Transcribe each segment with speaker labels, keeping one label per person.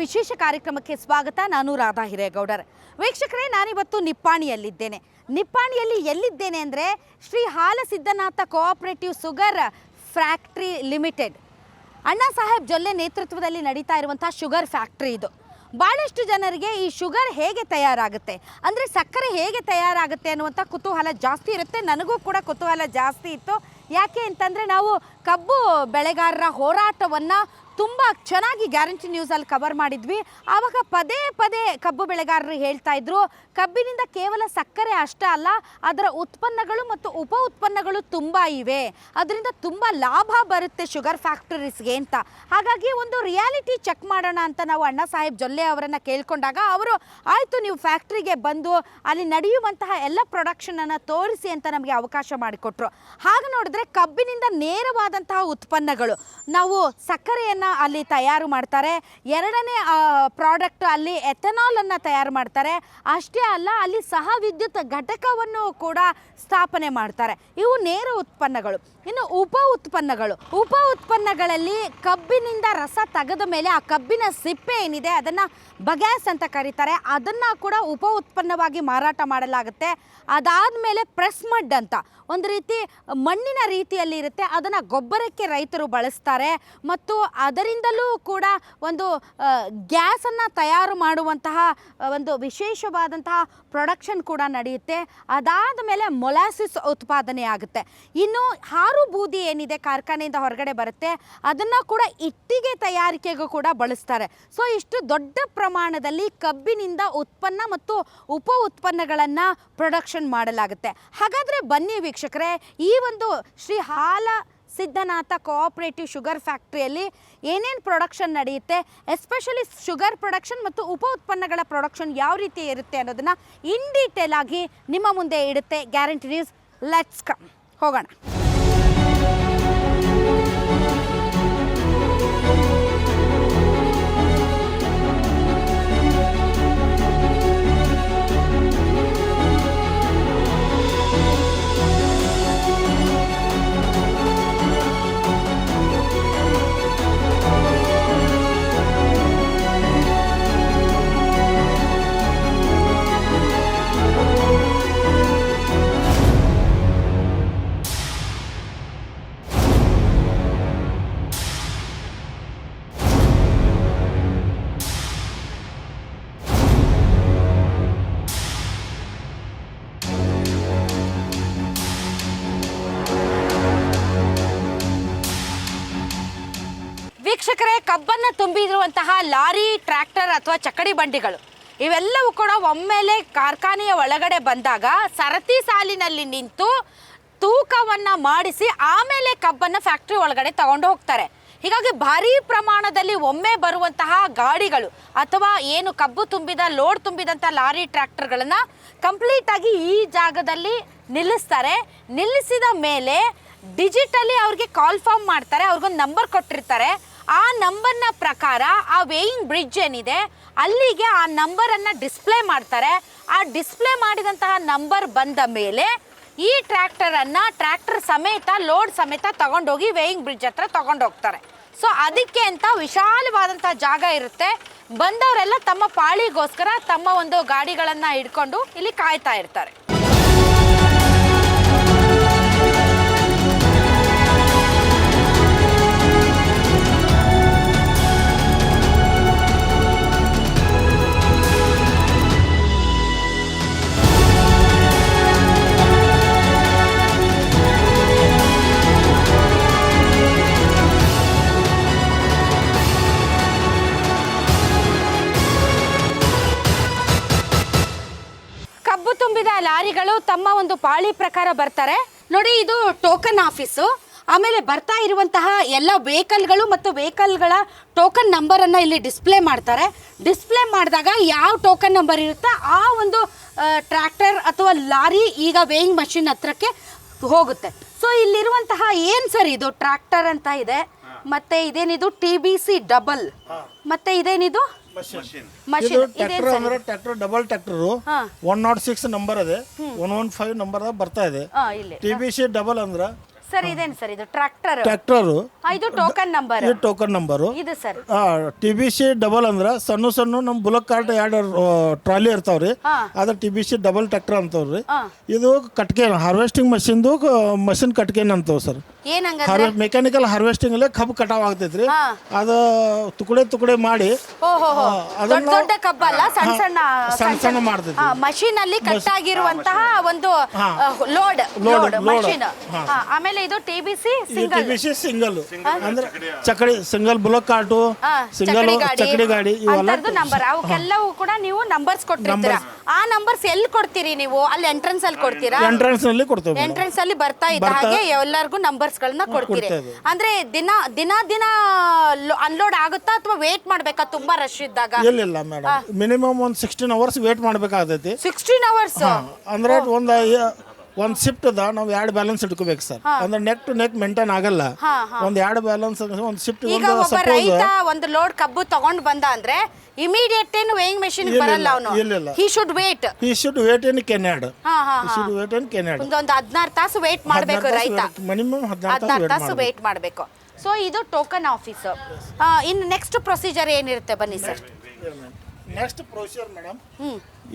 Speaker 1: ವಿಶೇಷ ಕಾರ್ಯಕ್ರಮಕ್ಕೆ ಸ್ವಾಗತ. ನಾನು ರಾಧಾ ಹಿರೇಗೌಡರ್. ವೀಕ್ಷಕರೇ, ನಾನಿವತ್ತು ನಿಪ್ಪಾಣಿಯಲ್ಲಿದ್ದೇನೆ. ನಿಪ್ಪಾಣಿಯಲ್ಲಿ ಎಲ್ಲಿದ್ದೇನೆ ಅಂದರೆ Shri Halasiddhanath cooperative sugar factory limited, Anna Saheb Jolle ನೇತೃತ್ವದಲ್ಲಿ ನಡೀತಾ ಇರುವಂಥ ಶುಗರ್ ಫ್ಯಾಕ್ಟ್ರಿ ಇದು. ಭಾಳಷ್ಟು ಜನರಿಗೆ ಈ ಶುಗರ್ ಹೇಗೆ ತಯಾರಾಗುತ್ತೆ, ಅಂದರೆ ಸಕ್ಕರೆ ಹೇಗೆ ತಯಾರಾಗುತ್ತೆ ಅನ್ನುವಂಥ ಕುತೂಹಲ ಜಾಸ್ತಿ ಇರುತ್ತೆ. ನನಗೂ ಕೂಡ ಕುತೂಹಲ ಜಾಸ್ತಿ ಇತ್ತು. ಯಾಕೆ ಅಂತಂದರೆ ನಾವು ಕಬ್ಬು ಬೆಳೆಗಾರರ ಹೋರಾಟವನ್ನು ತುಂಬ ಚೆನ್ನಾಗಿ ಗ್ಯಾರಂಟಿ ನ್ಯೂಸಲ್ಲಿ ಕವರ್ ಮಾಡಿದ್ವಿ. ಆವಾಗ ಪದೇ ಪದೇ ಕಬ್ಬು ಬೆಳೆಗಾರರು ಹೇಳ್ತಾ ಇದ್ರು, ಕಬ್ಬಿನಿಂದ ಕೇವಲ ಸಕ್ಕರೆ ಅಷ್ಟೇ ಅಲ್ಲ, ಅದರ ಉತ್ಪನ್ನಗಳು ಮತ್ತು ಉಪ ಉತ್ಪನ್ನಗಳು ತುಂಬ ಇವೆ, ಅದರಿಂದ ತುಂಬ ಲಾಭ ಬರುತ್ತೆ ಶುಗರ್ ಫ್ಯಾಕ್ಟರೀಸ್ಗೆ ಅಂತ. ಹಾಗಾಗಿ ಒಂದು ರಿಯಾಲಿಟಿ ಚೆಕ್ ಮಾಡೋಣ ಅಂತ ನಾವು ಅಣ್ಣಾ ಸಾಹೇಬ್ ಜೊಲ್ಲೆ ಅವರನ್ನು ಕೇಳ್ಕೊಂಡಾಗ ಅವರು ಆಯಿತು, ನೀವು ಫ್ಯಾಕ್ಟ್ರಿಗೆ ಬಂದು ಅಲ್ಲಿ ನಡೆಯುವಂತಹ ಎಲ್ಲ ಪ್ರೊಡಕ್ಷನನ್ನು ತೋರಿಸಿ ಅಂತ ನಮಗೆ ಅವಕಾಶ ಮಾಡಿಕೊಟ್ರು. ಹಾಗೆ ನೋಡಿದ್ರೆ ಕಬ್ಬಿನಿಂದ ನೇರವಾದಂತಹ ಉತ್ಪನ್ನಗಳು, ನಾವು ಸಕ್ಕರೆಯನ್ನು ಅಲ್ಲಿ ತಯಾರು ಮಾಡ್ತಾರೆ. ಎರಡನೇ ಪ್ರಾಡಕ್ಟ್ ಅಲ್ಲಿ ಎಥನಾಲ್ ಅನ್ನು ತಯಾರು ಮಾಡ್ತಾರೆ. ಅಷ್ಟೇ ಅಲ್ಲ, ಅಲ್ಲಿ ಸಹ ವಿದ್ಯುತ್ ಘಟಕವನ್ನು ಕೂಡ ಸ್ಥಾಪನೆ ಮಾಡ್ತಾರೆ. ಇವು ನೇರ ಉತ್ಪನ್ನಗಳು. ಇನ್ನು ಉಪ ಉತ್ಪನ್ನಗಳಲ್ಲಿ ಕಬ್ಬಿನಿಂದ ರಸ ತೆಗೆದ ಮೇಲೆ ಆ ಕಬ್ಬಿನ ಸಿಪ್ಪೆ ಏನಿದೆ ಅದನ್ನು ಬಗ್ಯಾಸ್ ಅಂತ ಕರೀತಾರೆ. ಅದನ್ನು ಕೂಡ ಉಪ ಉತ್ಪನ್ನವಾಗಿ ಮಾರಾಟ ಮಾಡಲಾಗುತ್ತೆ. ಅದಾದಮೇಲೆ ಪ್ರೆಸ್ ಮಡ್ ಅಂತ ಒಂದು ರೀತಿ ಮಣ್ಣಿನ ರೀತಿಯಲ್ಲಿ ಇರುತ್ತೆ, ಅದನ್ನು ಗೊಬ್ಬರಕ್ಕೆ ರೈತರು ಬಳಸ್ತಾರೆ. ಮತ್ತು ಅದರಿಂದಲೂ ಕೂಡ ಒಂದು ಗ್ಯಾಸನ್ನು ತಯಾರು ಮಾಡುವಂತಹ ಒಂದು ವಿಶೇಷವಾದಂತಹ ಪ್ರೊಡಕ್ಷನ್ ಕೂಡ ನಡೆಯುತ್ತೆ. ಅದಾದ ಮೇಲೆ ಮೊಲಾಸಿಸ್ ಉತ್ಪಾದನೆ ಆಗುತ್ತೆ. ಇನ್ನು ಹಾರು ಬೂದಿ ಏನಿದೆ ಕಾರ್ಖಾನೆಯಿಂದ ಹೊರಗಡೆ ಬರುತ್ತೆ, ಅದನ್ನು ಕೂಡ ಇಟ್ಟಿಗೆ ತಯಾರಿಕೆಗೂ ಕೂಡ ಬಳಸ್ತಾರೆ. ಸೊ ಇಷ್ಟು ದೊಡ್ಡ ಪ್ರಮಾಣದಲ್ಲಿ ಕಬ್ಬಿನಿಂದ ಉತ್ಪನ್ನ ಮತ್ತು ಉಪ ಉತ್ಪನ್ನಗಳನ್ನು ಪ್ರೊಡಕ್ಷನ್ ಮಾಡಲಾಗುತ್ತೆ. ಹಾಗಾದರೆ ಬನ್ನಿ ವೀಕ್ಷಕರೇ, ಈ ಒಂದು ಶ್ರೀ ಹಾಲಸಿದ್ದನಾಥ ಕೋಆಪರೇಟಿವ್ ಶುಗರ್ ಫ್ಯಾಕ್ಟ್ರಿಯಲ್ಲಿ ಏನೇನು ಪ್ರೊಡಕ್ಷನ್ ನಡೆಯುತ್ತೆ, ಎಸ್ಪೆಷಲಿ ಶುಗರ್ ಪ್ರೊಡಕ್ಷನ್ ಮತ್ತು ಉಪ ಉತ್ಪನ್ನಗಳ ಪ್ರೊಡಕ್ಷನ್ ಯಾವ ರೀತಿ ಇರುತ್ತೆ ಅನ್ನೋದನ್ನು ಇನ್ ಡೀಟೇಲ್ ಆಗಿ ನಿಮ್ಮ ಮುಂದೆ ಇಡುತ್ತೆ ಗ್ಯಾರಂಟಿ ನ್ಯೂಸ್. ಲೆಟ್ಸ್ ಕಮ್, ಹೋಗೋಣ. ವೀಕ್ಷಕರೇ, ಕಬ್ಬನ್ನು ತುಂಬಿರುವಂತಹ ಲಾರಿ, ಟ್ರ್ಯಾಕ್ಟರ್ ಅಥವಾ ಚಕ್ಕಡಿ ಬಂಡಿಗಳು ಇವೆಲ್ಲವೂ ಕೂಡ ಒಮ್ಮೆಲೆ ಕಾರ್ಖಾನೆಯ ಒಳಗಡೆ ಬಂದಾಗ ಸರತಿ ಸಾಲಿನಲ್ಲಿ ನಿಂತು ತೂಕವನ್ನು ಮಾಡಿಸಿ ಆಮೇಲೆ ಕಬ್ಬನ್ನು ಫ್ಯಾಕ್ಟ್ರಿ ಒಳಗಡೆ ತಗೊಂಡು ಹೋಗ್ತಾರೆ. ಹೀಗಾಗಿ ಭಾರೀ ಪ್ರಮಾಣದಲ್ಲಿ ಒಮ್ಮೆ ಬರುವಂತಹ ಗಾಡಿಗಳು ಅಥವಾ ಏನು ಕಬ್ಬು ತುಂಬಿದ ಲೋಡ್ ತುಂಬಿದಂಥ ಲಾರಿ ಟ್ರ್ಯಾಕ್ಟರ್ಗಳನ್ನು ಕಂಪ್ಲೀಟಾಗಿ ಈ ಜಾಗದಲ್ಲಿ ನಿಲ್ಲಿಸ್ತಾರೆ. ನಿಲ್ಲಿಸಿದ ಮೇಲೆ ಡಿಜಿಟಲಿ ಅವ್ರಿಗೆ ಕಾಲ್ ಫಾರ್ಮ್ ಮಾಡ್ತಾರೆ, ಅವ್ರಿಗೊಂದು ನಂಬರ್ ಕೊಟ್ಟಿರ್ತಾರೆ. ಆ ನಂಬರ್ನ ಪ್ರಕಾರ ಆ ವೇಯಿಂಗ್ ಬ್ರಿಡ್ಜ್ ಏನಿದೆ ಅಲ್ಲಿಗೆ ಆ ನಂಬರನ್ನು ಡಿಸ್ಪ್ಲೇ ಮಾಡ್ತಾರೆ. ಆ ಡಿಸ್ಪ್ಲೇ ಮಾಡಿದಂತಹ ನಂಬರ್ ಬಂದ ಮೇಲೆ ಈ ಟ್ರ್ಯಾಕ್ಟರ್ ಸಮೇತ ಲೋಡ್ ಸಮೇತ ತಗೊಂಡೋಗಿ ವೇಯಿಂಗ್ ಬ್ರಿಡ್ಜ್ ಹತ್ರ ತಗೊಂಡೋಗ್ತಾರೆ. ಸೊ ಅದಕ್ಕೆ ಅಂತ ವಿಶಾಲವಾದಂಥ ಜಾಗ ಇರುತ್ತೆ. ಬಂದವರೆಲ್ಲ ತಮ್ಮ ಪಾಳಿಗೋಸ್ಕರ ತಮ್ಮ ಒಂದು ಗಾಡಿಗಳನ್ನು ಹಿಡ್ಕೊಂಡು ಇಲ್ಲಿ ಕಾಯ್ತಾ ಇರ್ತಾರೆ. ಲಾರಿಗಳು ತಮ್ಮ ಒಂದು ಪಾಳಿ ಪ್ರಕಾರ ಬರ್ತಾರೆ. ನೋಡಿ, ಇದು ಟೋಕನ್ ಆಫೀಸು. ಆಮೇಲೆ ಬರ್ತಾ ಇರುವಂತಹ ಎಲ್ಲ ವೆಹಿಕಲ್ಗಳು ಮತ್ತು ವೆಹಿಕಲ್ಗಳ ಟೋಕನ್ ನಂಬರನ್ನು ಇಲ್ಲಿ ಡಿಸ್ಪ್ಲೇ ಮಾಡ್ತಾರೆ. ಡಿಸ್ಪ್ಲೇ ಮಾಡಿದಾಗ ಯಾವ ಟೋಕನ್ ನಂಬರ್ ಇರುತ್ತೋ ಆ ಒಂದು ಟ್ರ್ಯಾಕ್ಟರ್ ಅಥವಾ ಲಾರಿ ಈಗ ವೇಯಿಂಗ್ ಮಷಿನ್ ಹತ್ರಕ್ಕೆ ಹೋಗುತ್ತೆ. ಸೊ ಇಲ್ಲಿರುವಂತಹ ಏನು ಸರ್, ಇದು ಟ್ರ್ಯಾಕ್ಟರ್ ಅಂತ ಇದೆ, ಮತ್ತೆ ಇದೇನಿದು TBC ಡಬಲ್, ಮತ್ತೆ ಇದೇನಿದು machine.
Speaker 2: Tractor double tractor 106 number ಅದೇ, 115 ನಂಬರ್ ಬರ್ತಾ ಇದೆ. TBC ಡಬಲ್ ಅಂದ್ರ
Speaker 1: ಸರ್ ಇದೇನು ಸರ್, ಇದು ಟ್ರ್ಯಾಕ್ಟರ್. ಇದು ಟೋಕನ್ ನಂಬರ್.
Speaker 2: ಇದು ಟೋಕನ್ ನಂಬರು.
Speaker 1: ಇದು ಸರ್
Speaker 2: TBC ಡಬಲ್ ಅಂದ್ರೆ ಸಣ್ಣ ಸಣ್ಣ ನಮ್ಮ ಬುಲಕ್ ಕಾರ್ಟ್ ಎರಡು ಟ್ರಾಲಿ ಇರ್ತಾವ್ರಿ, ಅದ್ರ TBC ಡಬಲ್ ಟ್ರ್ಯಾಕ್ಟರ್ ಅಂತವ್ರಿ. ಇದು ಕಟ್ಕೇನ್ ಹಾರ್ವೆಸ್ಟಿಂಗ್ ಮಷಿನ್ ಕಟ್ಕೇನ್ ಅಂತವ್ ಸರ್.
Speaker 1: ಏನಂಗ
Speaker 2: ಮೆಕ್ಯಾನಿಕಲ್ ಹಾರ್ವೆಸ್ಟಿಂಗ್ ಅಲ್ಲೇ ಕಬ್ಬು ಕಟಾವ್ ಆಗ್ತೈತ್ರಿ. ಅದು ತುಕಡೆ ಮಾಡಿ
Speaker 1: ದೊಡ್ಡ ಕಬ್ಬಲ್ಲ,
Speaker 2: ಸಣ್ಣ ಸಣ್ಣ ಮಾಡ್ತೈತಿ.
Speaker 1: ಮಷೀನ್ ಅಲ್ಲಿ ಕಟ್ ಆಗಿರುವಂತಹ ಒಂದು ಲೋಡ್ ಮಷೀನ್. ಆಮೇಲೆ ಇದು TBC
Speaker 2: ಸಿಂಗಲ್ ಅಂದ್ರೆ ಚಕಡಿ ಸಿಂಗಲ್ ಬುಲಕ್ ಕಾರ್ಟು, ಸಿಂಗಲ್ ಚಕಡಿ ಗಾಡಿ, ಇವೆಲ್ಲ
Speaker 1: ನಂಬರ್. ಅವಕ್ಕೆಲ್ಲವೂ ಕೂಡ ನೀವು ನಂಬರ್ಸ್ ಕೊಟ್ಟಿರ್ತೀರಾ. ಆ ನಂಬರ್ಸ್ ಎಲ್ಲಿ ಕೊಡ್ತೀರಿ ನೀವು? ಅಲ್ಲಿ ಎಂಟ್ರೆನ್ಸ್ ಅಲ್ಲಿ ಕೊಡ್ತೀರಾ?
Speaker 2: ಎಂಟ್ರೆನ್ಸ್ ನಲ್ಲಿ ಕೊಡ್ತೇವೆ.
Speaker 1: ಎಂಟ್ರೆನ್ಸ್ ಅಲ್ಲಿ ಬರ್ತಾ ಇದ್ದ ಹಾಗೆ ಎಲ್ಲರಿಗೂ ನಂಬರ್ಸ್ ಗಳನ್ನ ಕೊಡ್ತೀರಿ. ಅಂದ್ರೆ ದಿನ ಅನ್ಲೋಡ್ ಆಗುತ್ತಾ ಅಥವಾ ವೇಟ್ ಮಾಡ್ಬೇಕಾ ತುಂಬಾ ರಶ್ ಇದ್ದಾಗ?
Speaker 2: ಇಲ್ಲ ಮೇಡಮ್, ಮಿನಿಮಮ್ ಒಂದು 16 ಅವರ್ಸ್ ವೇಟ್ ಮಾಡ್ಬೇಕಾಗತೈತಿ.
Speaker 1: 16 ಅವರ್ಸ್
Speaker 2: ಅಂದ್ರೆ ಒಂದು ಶಿಫ್ಟ್ ಅದ ನಾವು 2 ಬ್ಯಾಲೆನ್ಸ್ ಇಟ್ಕೋಬೇಕು ಸರ್. ಅಂದ್ರೆ ನೆಕ್ ಟು ನೆಕ್ ಮೇಂಟೈನ್ ಆಗಲ್ಲ. ಒಂದು 2 ಬ್ಯಾಲೆನ್ಸ್ ಒಂದು ಶಿಫ್ಟ್.
Speaker 1: ಈಗ ಒಬ್ಬ ರೈತ ಒಂದು ಲೋಡ್ ಕಬ್ಬು ತಗೊಂಡ್ ಬಂದ ಅಂದ್ರೆ ಇಮಿಡಿಯೇಟ್ ಏನು ವೇಯಿಂಗ್ ಮೆಷಿನ್ ಬರಲ್ಲ ಅವನು. ಹಿ ಶುಡ್ ವೇಟ್
Speaker 2: ಇನ್ ಕೆನಾಡ್.
Speaker 1: ಒಂದು 16 ತಾಸು ವೇಟ್ ಮಾಡಬೇಕು ರೈತ.
Speaker 2: ಮಿನಿಮಮ್
Speaker 1: 16 ತಾಸು ವೇಟ್ ಮಾಡಬೇಕು. ಸೊ ಇದು ಟೋಕನ್ ಆಫೀಸ್. ಇನ್ನು ನೆಕ್ಸ್ಟ್ ಪ್ರೊಸೀಜರ್ ಏನಿರುತ್ತೆ ಬನ್ನಿ ಸರ್.
Speaker 2: ನೆಕ್ಸ್ಟ್ ಪ್ರೊಸೀಜರ್ ಮೇಡಮ್,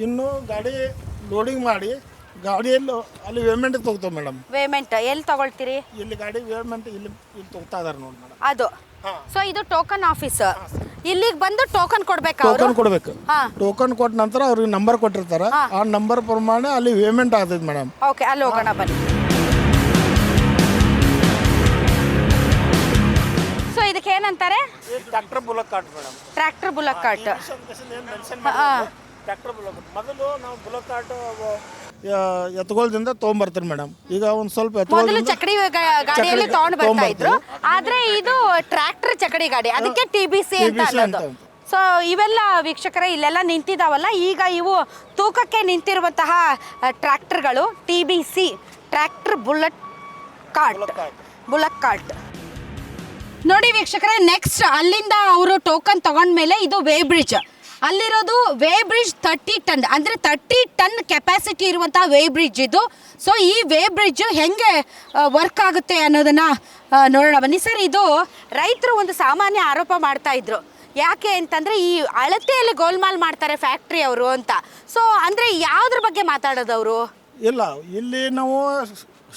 Speaker 2: ಇನ್ನು ಗಾಡಿ ಲೋಡಿಂಗ್ ಮಾಡಿ ಗಾಡಿಯಲ್ಲಿ ಅಲ್ಲಿ ವೇಮೆಂಟ್ ತಗೋತಾವ ಮೇಡಮ್.
Speaker 1: ವೇಮೆಂಟ್ ಎಲ್ಲಿ ತಗೊಳ್ತೀರಿ?
Speaker 2: ಇಲ್ಲಿ ಗಾಡಿ ವೇಮೆಂಟ್ ಇಲ್ಲಿ ತಗೋತಾ ಇದಾರೆ ನೋಡಿ ಮೇಡಮ್.
Speaker 1: ಅದು ಸೊ ಇದು ಟೋಕನ್ ಆಫೀಸ್. ಇಲ್ಲಿಗೆ ಬಂದು ಟೋಕನ್ ಕೊಡ್ಬೇಕು.
Speaker 2: ಟೋಕನ್ ಕೊಡ್ಬೇಕು. ಟೋಕನ್ ಕೊಟ್ಟ ನಂತರ ಅವ್ರಿಗೆ ನಂಬರ್ ಕೊಟ್ಟಿರ್ತಾರ. ಆ ನಂಬರ್ ಪ್ರಮಾಣ ಅಲ್ಲಿ ವೇಮೆಂಟ್ ಆಗ್ತೈತಿ ಮೇಡಮ್.
Speaker 1: ಓಕೆ, ಅಲ್ಲಿ ಹೋಗೋಣ ಬನ್ನಿ. ಸೊ ಇದಕ್ಕೆ ಏನಂತಾರೆ?
Speaker 2: Tractor bullock cart madam.
Speaker 1: Tractor bullock cart.
Speaker 2: Tractor bullock ಮೊದಲು ನಾವು ಬುಲಕ್ ಕಾರ್ಟ್ ಎತ್ಗೊಳ್ದಿಂದ ತೊಗೊಂಬರ್ತೀರಿ ಮೇಡಮ್. ಈಗ ಒಂದು ಸ್ವಲ್ಪ
Speaker 1: ಮೊದಲು ಚಕಡಿ ಗಾಡಿಯಲ್ಲಿ ತಗೊಂಡು ಬರ್ತಾ ಇದ್ರು, ಆದ್ರೆ ಇದು ಟ್ರ್ಯಾಕ್ಟರ್ ಚಕಡಿ ಗಾಡಿ, ಅದಕ್ಕೆ TBC ಅಂತ ಅನ್ನೋದು. ಸೊ ಇವೆಲ್ಲ ವೀಕ್ಷಕರೇ ಇಲ್ಲೆಲ್ಲ ನಿಂತಿದಾವಲ್ಲ, ಈಗ ಇವು ತೂಕಕ್ಕೆ ನಿಂತಿರುವಂತಹ ಟ್ರ್ಯಾಕ್ಟರ್ಗಳು TBC ಟ್ರ್ಯಾಕ್ಟರ್ ಬುಲಕ್ ಕಾರ್ಟ್. ನೋಡಿ ವೀಕ್ಷಕರೇ, ನೆಕ್ಸ್ಟ್ ಅಲ್ಲಿಂದ ಅವರು ಟೋಕನ್ ತಗೊಂಡ್ಮೇಲೆ ಇದು ವೇ ಬ್ರಿಡ್ಜ್. ಅಲ್ಲಿರೋದು ವೇ ಬ್ರಿಡ್ಜ್ 30 ಟನ್ ಅಂದರೆ 30 ಟನ್ ಕೆಪಾಸಿಟಿ ಇರುವಂಥ ವೇ ಬ್ರಿಡ್ಜ್ ಇದು. ಸೊ ಈ ವೇ ಬ್ರಿಡ್ಜ್ ಹೆಂಗೆ ವರ್ಕ್ ಆಗುತ್ತೆ ಅನ್ನೋದನ್ನು ನೋಡೋಣ ಬನ್ನಿ ಸರ್. ಇದು ರೈತರು ಒಂದು ಸಾಮಾನ್ಯ ಆರೋಪ ಮಾಡ್ತಾ ಇದ್ರು. ಯಾಕೆ ಅಂತಂದರೆ ಈ ಅಳತೆಯಲ್ಲಿ ಗೋಲ್ಮಾಲ್ ಮಾಡ್ತಾರೆ ಫ್ಯಾಕ್ಟ್ರಿ ಅವರು ಅಂತ. ಸೊ ಅಂದರೆ ಯಾವುದ್ರ ಬಗ್ಗೆ ಮಾತಾಡೋದವರು?
Speaker 2: ಇಲ್ಲ, ಇಲ್ಲಿ ನಾವು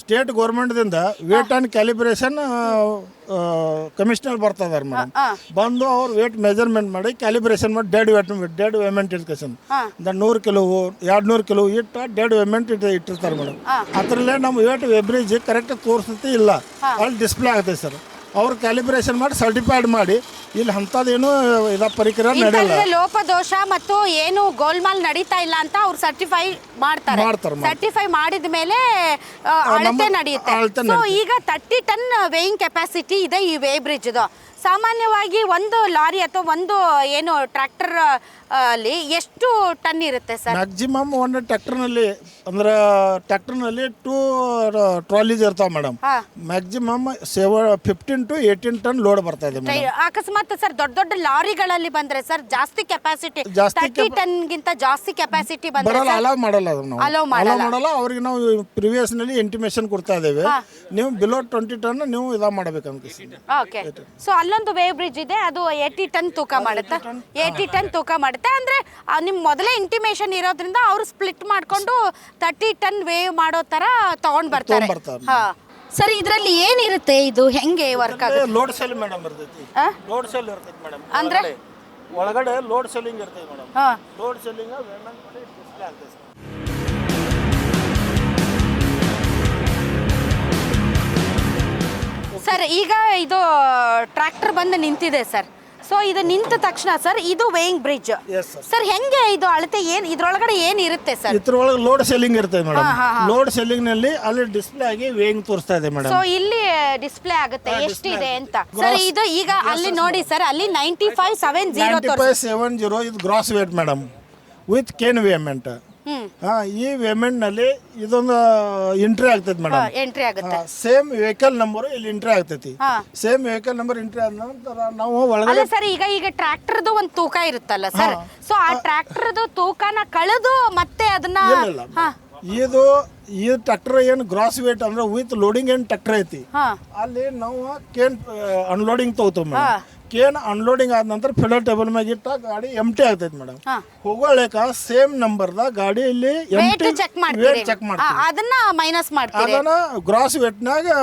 Speaker 2: ಸ್ಟೇಟ್ ಗೌರ್ಮೆಂಟ್ದಿಂದ ವೇಟ್ ಆ್ಯಂಡ್ ಕ್ಯಾಲಿಬ್ರೇಷನ್ ಕಮಿಷನರ್ ಬರ್ತಿದಾರೆ ಮೇಡಮ್. ಬಂದು ಅವ್ರು ವೇಟ್ ಮೆಜರ್ಮೆಂಟ್ ಮಾಡಿ ಕ್ಯಾಲಿಬ್ರೇಷನ್ ಮಾಡಿ ಡೆಡ್ ವೇಮೆಂಟ್ ಇಟ್ಕೇಶನ್ 100 ಕಿಲೋ 200 ಕಿಲೋ ಇಟ್ಟು ಡೆಡ್ ವೇಮೆಂಟ್ ಇಟ್ಟಿರ್ತಾರೆ ಮೇಡಮ್. ಅದರಲ್ಲೇ ನಮ್ಮ ವೇಟ್ ವೆಬ್ರೇಜ್ ಕರೆಕ್ಟ್ ತೋರಿಸ್ತೈತಿ ಇಲ್ಲ, ಅಲ್ಲಿ ಡಿಸ್ಪ್ಲೇ ಆಗುತ್ತೆ ಸರ್. ಅವ್ರು ಕ್ಯಾಲಿಬ್ರೇಷನ್ ಮಾಡಿ ಸರ್ಟಿಫೈಡ್ ಮಾಡಿ ಇಲ್ಲಿ ಅಂಥದ್ದೇನು ಇದ ಪರಿಕರ ನಡೆಯಲ್ಲ.
Speaker 1: ಲೋಪದೋಷ ಮತ್ತು ಏನು ಗೋಲ್ಮಾಲ್ ನಡೀತಾ ಇಲ್ಲ ಅಂತ ಅವ್ರು ಸರ್ಟಿಫೈ ಮಾಡ್ತಾರೆ. ಸರ್ಟಿಫೈ ಮಾಡಿದ ಮೇಲೆ ಅಳತೆ ನಡೆಯುತ್ತೆ. ಸೊ ಈಗ 30 ಟನ್ ವೇಯಿಂಗ್ ಕೆಪಾಸಿಟಿ ಇದೆ ಈ ವೇ ಬ್ರಿಡ್ಜ್ದು. ಸಾಮಾನ್ಯವಾಗಿ ಒಂದು ಲಾರಿ ಅಥವಾ ಒಂದು ಏನು ಟ್ರ್ಯಾಕ್ಟರ್ ಅಲ್ಲಿ ಎಷ್ಟು ಟನ್ ಇರುತ್ತೆ ಸರ್?
Speaker 2: ಮ್ಯಾಕ್ಸಿಮಮ್ ಒಂದು ಟ್ರ್ಯಾಕ್ಟರ್ನಲ್ಲಿ ಅಂದ್ರೆ ಟ್ರ್ಯಾಕ್ಟರ್ನಲ್ಲಿ 2 ಟ್ರಾಲೀಸ್ ಇರ್ತಾವೆ madam. Maximum 15 to 18 ton load ಬರ್ತಾ ಇದೆ ಮೇಡಮ್.
Speaker 1: ಅಕಸ್ಮಾತ್ ಸರ್ ದೊಡ್ಡ ಲಾರಿಗಳಲ್ಲಿ ಬಂದ್ರೆ ಸರ್ ಜಾಸ್ತಿ ಕೆಪಾಸಿಟಿ 30 ಟನ್ ಗಿಂತ ಜಾಸ್ತಿ ಕೆಪಾಸಿಟಿ ಬಂದ್ರೆ
Speaker 2: ಅಲೋ ಮಾಡಲ್ಲ. ಅವ್ರಿಗೆ ನಾವು ಪ್ರಿವಿಯಸ್ ನಲ್ಲಿ ಇಂಟಿಮೇಷನ್ ಕೊಡ್ತಾ ಇದ್ದೇವೆ, ನೀವು ಬಿಲೋ 20 ಟನ್ ನೀವು ಇದಾ ಮಾಡಬೇಕಂತ.
Speaker 1: ಓಕೆ, ಸೊ ಅಲ್ಲೊಂದು ವೇ ಬ್ರಿಡ್ಜ್ ಇದೆ, ಅದು 80 ಟನ್ ತೂಕ ಮಾಡುತ್ತೆ. 80 ಟನ್ ತೂಕ ಮಾಡುತ್ತೆ ಅಂದ್ರೆ ನಿಮ್ ಮೊದಲೇ ಇಂಟಿಮೇಷನ್ ಇರೋದ್ರಿಂದ ಅವರು ಸ್ಪ್ಲಿಟ್ ಮಾಡ್ಕೊಂಡು 30 ಟನ್ ವೇವ್ ಮಾಡೋ ತರ ತಗೊಂಡ್ ಬರ್ತಾರೆ. ಸರ್ ಇದರಲ್ಲಿ ಏನಿರುತ್ತೆ, ಇದು ಹೆಂಗೆ ವರ್ಕ್ ಆಗುತ್ತೆ?
Speaker 2: ಲೋಡ್ ಸೆಲ್ ಮೇಡಮ್ ಇರ್ತೈತಿ. ಲೋಡ್ ಸೆಲ್ ಇರ್ತೈತಿ ಮೇಡಮ್.
Speaker 1: ಅಂದ್ರೆ
Speaker 2: ಒಳಗಡೆ ಲೋಡ್ ಸೆಲ್ಲಿಂಗ್ ಇರ್ತೈತಿ ಮೇಡಮ್. ಲೋಡ್ ಸೆಲ್ಲಿಂಗ್ ವೇಮೆಂಟ್ ಮಾಡಿ ಡಿಸ್ಪ್ಲೇ ಆಗ್ತೈತಿ
Speaker 1: ಸರ್. ಈಗ ಇದು ಟ್ರ್ಯಾಕ್ಟರ್ ಬಂದು ನಿಂತಿದೆ ಸರ್. ಸೊ ಇದು ನಿಂತ ತಕ್ಷಣ ಸರ್ ಇದು ವೇಯಿಂಗ್ ಬ್ರಿಡ್ಜ್ ಸರ್. ಹೆಂಗೆ ಇದು ಅಳತೆ ಏನು ಇದ್ರೊಳಗಡೆ ಏನು ಇರುತ್ತೆ ಸರ್?
Speaker 2: ಇದ್ರೊಳಗೆ ಲೋಡ್ ಸೆಲ್ಲಿಂಗ್ ಇರುತ್ತೆ ಮೇಡಮ್. ಲೋಡ್ ಸೆಲ್ಲಿಂಗ್ ನಲ್ಲಿ ಅಲ್ಲಿ ಡಿಸ್ಪ್ಲೇ ಆಗಿ ವೇಯಿಂಗ್ ತೋರಿಸ್ತಾ ಇದೆ ಮೇಡಮ್.
Speaker 1: ಸೊ ಇಲ್ಲಿ ಡಿಸ್ಪ್ಲೇ ಆಗುತ್ತೆ ಎಷ್ಟಿದೆ ಅಂತ ಸರ್. ಇದು ಈಗ ಅಲ್ಲಿ ನೋಡಿ ಸರ್, ಅಲ್ಲಿ
Speaker 2: 9570 ಇದು gross weight madam with cane weighment. ಈ ವೇಮೆಂಟ್ ನಲ್ಲಿ ಇದೊಂದು ಎಂಟ್ರಿ ಆಗ್ತೈತಿ ಮೇಡಮ್.
Speaker 1: ಎಂಟ್ರಿ ಆಗುತ್ತೆ.
Speaker 2: ಸೇಮ್ ವೆಹಿಕಲ್ ನಂಬರ್ ಇಲ್ಲಿ ಎಂಟ್ರಿ ಆಗ್ತೈತಿ. ಸೇಮ್ ವೆಹಿಕಲ್ ನಂಬರ್ ಎಂಟ್ರಿ ಆದ ನಂತರ ನಾವು ಒಳಗಡೆ
Speaker 1: ಸರ್ ಈಗ ಟ್ರ್ಯಾಕ್ಟರ್ದು ಒಂದು ತೂಕ ಇರುತ್ತಲ್ಲ ಸರ್. ಸೊ ಆ ಟ್ರ್ಯಾಕ್ಟರ್ದು ತೂಕನ ಕಳೆದು ಮತ್ತೆ ಅದನ್ನ
Speaker 2: ಇದು ಈ ಟ್ರ್ಯಾಕ್ಟರ್ ಏನು ಗ್ರಾಸ್ ವೇಟ್ ಅಂದ್ರೆ ವಿತ್ ಲೋಡಿಂಗ್ ಏನು ಟ್ರ್ಯಾಕ್ಟರ್ ಐತಿ
Speaker 1: ಹಾ
Speaker 2: ಅಲ್ಲಿ ನಾವು ಕೇನ್ ಅನ್ಲೋಡಿಂಗ್ ತಗೋತೀವಿ ಮೇಡಮ್. ಕೇನ್ ಅನ್ಲೋಡಿಂಗ್ ಆದ ನಂತರ ಫಿಡರ್ ಟೇಬಲ್ ಮ್ಯಾಗ ಇಟ್ಟ ಗಾಡಿ ಎಂಟಿ ಆಗ್ತೈತಿ ಮೇಡಮ್.
Speaker 1: ಹಾ.
Speaker 2: ಹೋಗೋಳಕ ಸೇಮ್ ನಂಬರ್ದ ಗಾಡಿ ಇಲ್ಲಿ
Speaker 1: ವೇಟ್ ಚೆಕ್ ಮಾಡ್ತೀರಿ
Speaker 2: ವೇಟ್ ಚೆಕ್ ಮಾಡ್ತೀವಿ.
Speaker 1: ಅದನ್ನ ಮೈನಸ್ ಮಾಡ್ತೀರಿ.
Speaker 2: ಅದನ್ನ ಗ್ರಾಸ್ ವೇಟ್ನಾಗ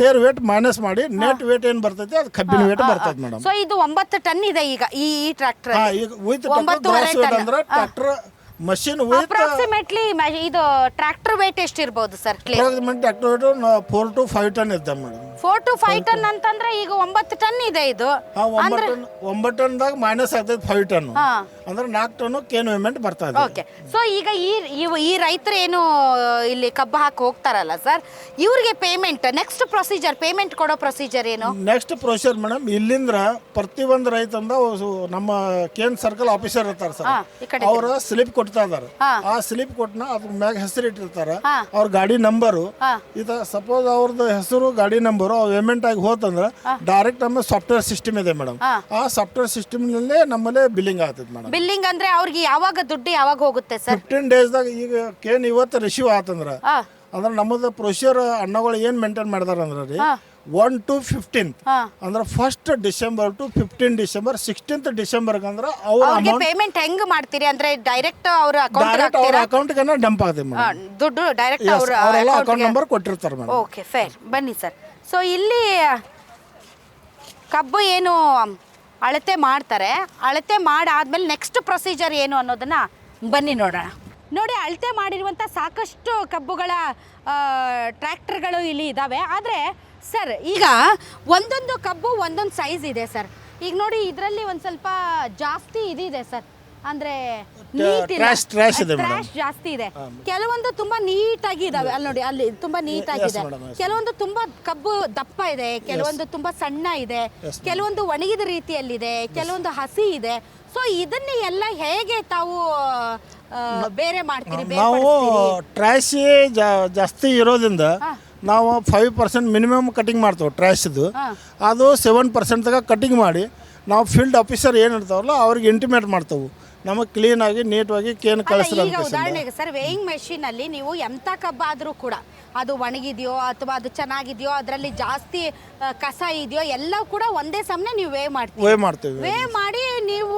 Speaker 2: ಟೇರ್ ವೇಟ್ ಮೈನಸ್ ಮಾಡಿ ನೆಟ್ ವೇಟ್ ಏನ್ ಬರ್ತೈತಿ ಅದು ಕಬ್ಬಿನ ವೇಟ್ ಬರ್ತೈತಿ ಮೇಡಮ್.
Speaker 1: ಸೊ ಇದು 9 ಟನ್ ಇದೆ ಈಗ ಈ ಟ್ರ್ಯಾಕ್ಟರ್.
Speaker 2: ಈಗ ವಿತ್ ಗ್ರಾಸ್ ವೇಟ್ ಅಂದ್ರೆ ಟ್ರ್ಯಾಕ್ಟರ್ ಮಷಿನ್ ವಿತ್
Speaker 1: ಅಪ್ರಾಕ್ಸಿಮೇಟ್ಲಿ ಇದು ಟ್ರ್ಯಾಕ್ಟರ್ ವೇಟ್ ಎಷ್ಟಿರ್ಬೋದು sir?
Speaker 2: Approximate tractor weight 4 to 5 ton ಇದ್ದ ಮೇಡಮ್.
Speaker 1: 4 to 5 ಟನ್ ಅಂತಂದ್ರೆ ಈಗ 9 ಟನ್ ಇದೆ ಇದು.
Speaker 2: 9 ಟನ್ದಾಗ ಮೈನಸ್ ಆಗ್ತೈತಿ 5 ಟನ್
Speaker 1: ಹಾ
Speaker 2: ಅಂದ್ರೆ 4 ಟನ್ ಕೇನ್ ಪೇಮೆಂಟ್ ಬರ್ತಾ ಇದೆ.
Speaker 1: ಓಕೆ. ಸೊ ಈಗ ಈ ರೈತರು ಏನು ಇಲ್ಲಿ ಕಬ್ಬು ಹಾಕಿ ಹೋಗ್ತಾರಲ್ಲ ಸರ್, ಇವ್ರಿಗೆ ಪೇಮೆಂಟ್ ನೆಕ್ಸ್ಟ್ ಪ್ರೊಸೀಜರ್, ಪೇಮೆಂಟ್ ಕೊಡೋ ಪ್ರೊಸೀಜರ್ ಏನು?
Speaker 2: ನೆಕ್ಸ್ಟ್ ಪ್ರೊಸೀಜರ್ ಮೇಡಮ್, ಇಲ್ಲಿಂದ ಪ್ರತಿಯೊಂದು ರೈತಂದ ನಮ್ಮ ಕೇನ್ ಸರ್ಕಲ್ ಆಫೀಸರ್ ಇರ್ತಾರೆ ಸರ್, ಅವರ ಸ್ಲಿಪ್ ಕೊಡ್ತಾ ಇದಾರೆ. ಆ ಸ್ಲಿಪ್ ಕೊಟ್ಟನ ಅದ್ರ ಮ್ಯಾಗ ಹೆಸರು ಇಟ್ಟಿರ್ತಾರ, ಅವ್ರ ಗಾಡಿ ನಂಬರು. ಇದು ಸಪೋಸ್ ಅವ್ರದ್ದು ಹೆಸರು ಗಾಡಿ ನಂಬರು ಪೇಮೆಂಟ್ ಆಗಿ ಹೋತಂದ್ರೆ ಡೈರೆಕ್ಟ್ ನಮ್ಮ ಸಾಫ್ಟ್ವೇರ್ ಸಿಸ್ಟಮ್ ಇದೆ ಮೇಡಮ್. ಆ ಸಾಫ್ಟ್ವೇರ್ ಸಿಸ್ಟಮ್ ನಲ್ಲೇ ನಮ್ಮಲ್ಲೇ ಬಿಲ್ಲಿಂಗ್ ಆಗ್ತೈತೆ ಮೇಡಮ್.
Speaker 1: ಬಿಲ್ಲಿಂಗ್ ಅಂದ್ರೆ ಅವ್ರಿಗೆ ಯಾವಾಗ ದುಡ್ಡು ಯಾವಾಗ ಹೋಗುತ್ತೆ ಸರ್?
Speaker 2: 15 ಡೇಸ್ದಾಗ ಈಗ ಕೇನ್ ಇವತ್ತು ರಿಸೀವ್ ಆತಂದ್ರ ಅಂದ್ರೆ ನಮ್ಮದು ಪ್ರೊಸೀಜರ್ ಅಣ್ಣಗಳು ಏನ್ ಮೇಂಟೈನ್ ಮಾಡ್ದಾರ ಅಂದ್ರೆ ರೀ 1 to 15 ಅಂದ್ರೆ 1st December to 15 December 16th December ಅಂದ್ರೆ ಅವ್ರ ಅಮೌಂಟ್
Speaker 1: ಪೇಮೆಂಟ್ ಹೆಂಗ್ ಮಾಡ್ತೀರಿ ಅಂದ್ರೆ ಡೈರೆಕ್ಟ್ ಅವ್ರ
Speaker 2: ಡೈರೆಕ್ಟ್ ಅವ್ರ ಅಕೌಂಟ್ಗೆ ಡಂಪ್ ಆಗ್ತದೆ ಮೇಡಮ್.
Speaker 1: ದುಡ್ಡು ಡೈರೆಕ್ಟ್ ಅವ್ರ
Speaker 2: ಅವರೆಲ್ಲ ಅಕೌಂಟ್ ನಂಬರ್ ಕೊಟ್ಟಿರ್ತಾರೆ ಮೇಡಮ್.
Speaker 1: Okay, fair. ಬನ್ನಿ ಸರ್. ಸೊ ಇಲ್ಲಿ ಕಬ್ಬು ಏನು ಅಳತೆ ಮಾಡ್ತಾರೆ, ಅಳತೆ ಮಾಡಾದ್ಮೇಲೆ ನೆಕ್ಸ್ಟ್ ಪ್ರೊಸೀಜರ್ ಏನು ಅನ್ನೋದನ್ನ ಬನ್ನಿ ನೋಡೋಣ. ನೋಡಿ, ಅಳತೆ ಮಾಡಿರುವಂಥ ಸಾಕಷ್ಟು ಕಬ್ಬುಗಳ ಟ್ರ್ಯಾಕ್ಟರ್ಗಳು ಇಲ್ಲಿ ಇದ್ದಾವೆ. ಆದರೆ ಸರ್, ಈಗ ಒಂದೊಂದು ಕಬ್ಬು ಒಂದೊಂದು ಸೈಜ್ ಇದೆ ಸರ್. ಈಗ ನೋಡಿ, ಇದರಲ್ಲಿ ಒಂದು ಸ್ವಲ್ಪ ಜಾಸ್ತಿ ಇದಿದೆ ಸರ್, ಅಂದ್ರೆ ಟ್ರ್ಯಾಶ್ ಜಾಸ್ತಿ ಇದೆ. ಕೆಲವೊಂದು ತುಂಬಾ ನೀಟಾಗಿ ಇದಾವೆ. ಅಲ್ಲಿ ನೋಡಿ, ಅಲ್ಲಿ ತುಂಬಾ ನೀಟಾಗಿದೆ. ಕೆಲವೊಂದು ತುಂಬಾ ಕಬ್ಬು ದಪ್ಪ ಇದೆ, ಕೆಲವೊಂದು ತುಂಬಾ ಸಣ್ಣ ಇದೆ, ಕೆಲವೊಂದು ಒಣಗಿದ ರೀತಿಯಲ್ಲಿದೆ, ಕೆಲವೊಂದು ಹಸಿ ಇದೆ. ಸೊ ಇದನ್ನ ಎಲ್ಲ ಹೇಗೆ ತಾವು ಬೇರೆ ಮಾಡ್ತೀರಿ?
Speaker 2: ನಾವು ಟ್ರ್ಯಾಶ್ ಜಾಸ್ತಿ ಇರೋದ್ರಿಂದ ನಾವು 5% ಮಿನಿಮಮ್ ಕಟಿಂಗ್ ಮಾಡ್ತೇವೆ ಟ್ರ್ಯಾಶ್ದು. ಅದು 7% ತಗ ಕಟಿಂಗ್ ಮಾಡಿ ನಾವು ಫೀಲ್ಡ್ ಆಫೀಸರ್ ಏನು ಇರ್ತಾವಲ್ಲ ಅವ್ರಿಗೆ ಇಂಟಿಮೇಟ್ ಮಾಡ್ತೇವೆ, ನಮಗೆ ಕ್ಲೀನಾಗಿ ನೀಟಾಗಿ ಕೇನ್ ಕಳಿಸ್ತಾರೆ.
Speaker 1: ಈಗ ಉದಾಹರಣೆಗೆ ಸರ್, ವೇಯಿಂಗ್ ಮೆಷಿನ್ ಅಲ್ಲಿ ನೀವು ಎಂಥ ಕಬ್ಬಾದರೂ ಕೂಡ ಅದು ಒಣಗಿದೆಯೋ ಅಥವಾ ಅದು ಚೆನ್ನಾಗಿದೆಯೋ, ಅದರಲ್ಲಿ ಜಾಸ್ತಿ ಕಸ ಇದೆಯೋ, ಎಲ್ಲ ಕೂಡ ಒಂದೇ ಸಮನೆ ನೀವು ವೇ ಮಾಡ್ತೀವಿ. ವೇ ಮಾಡಿ ನೀವು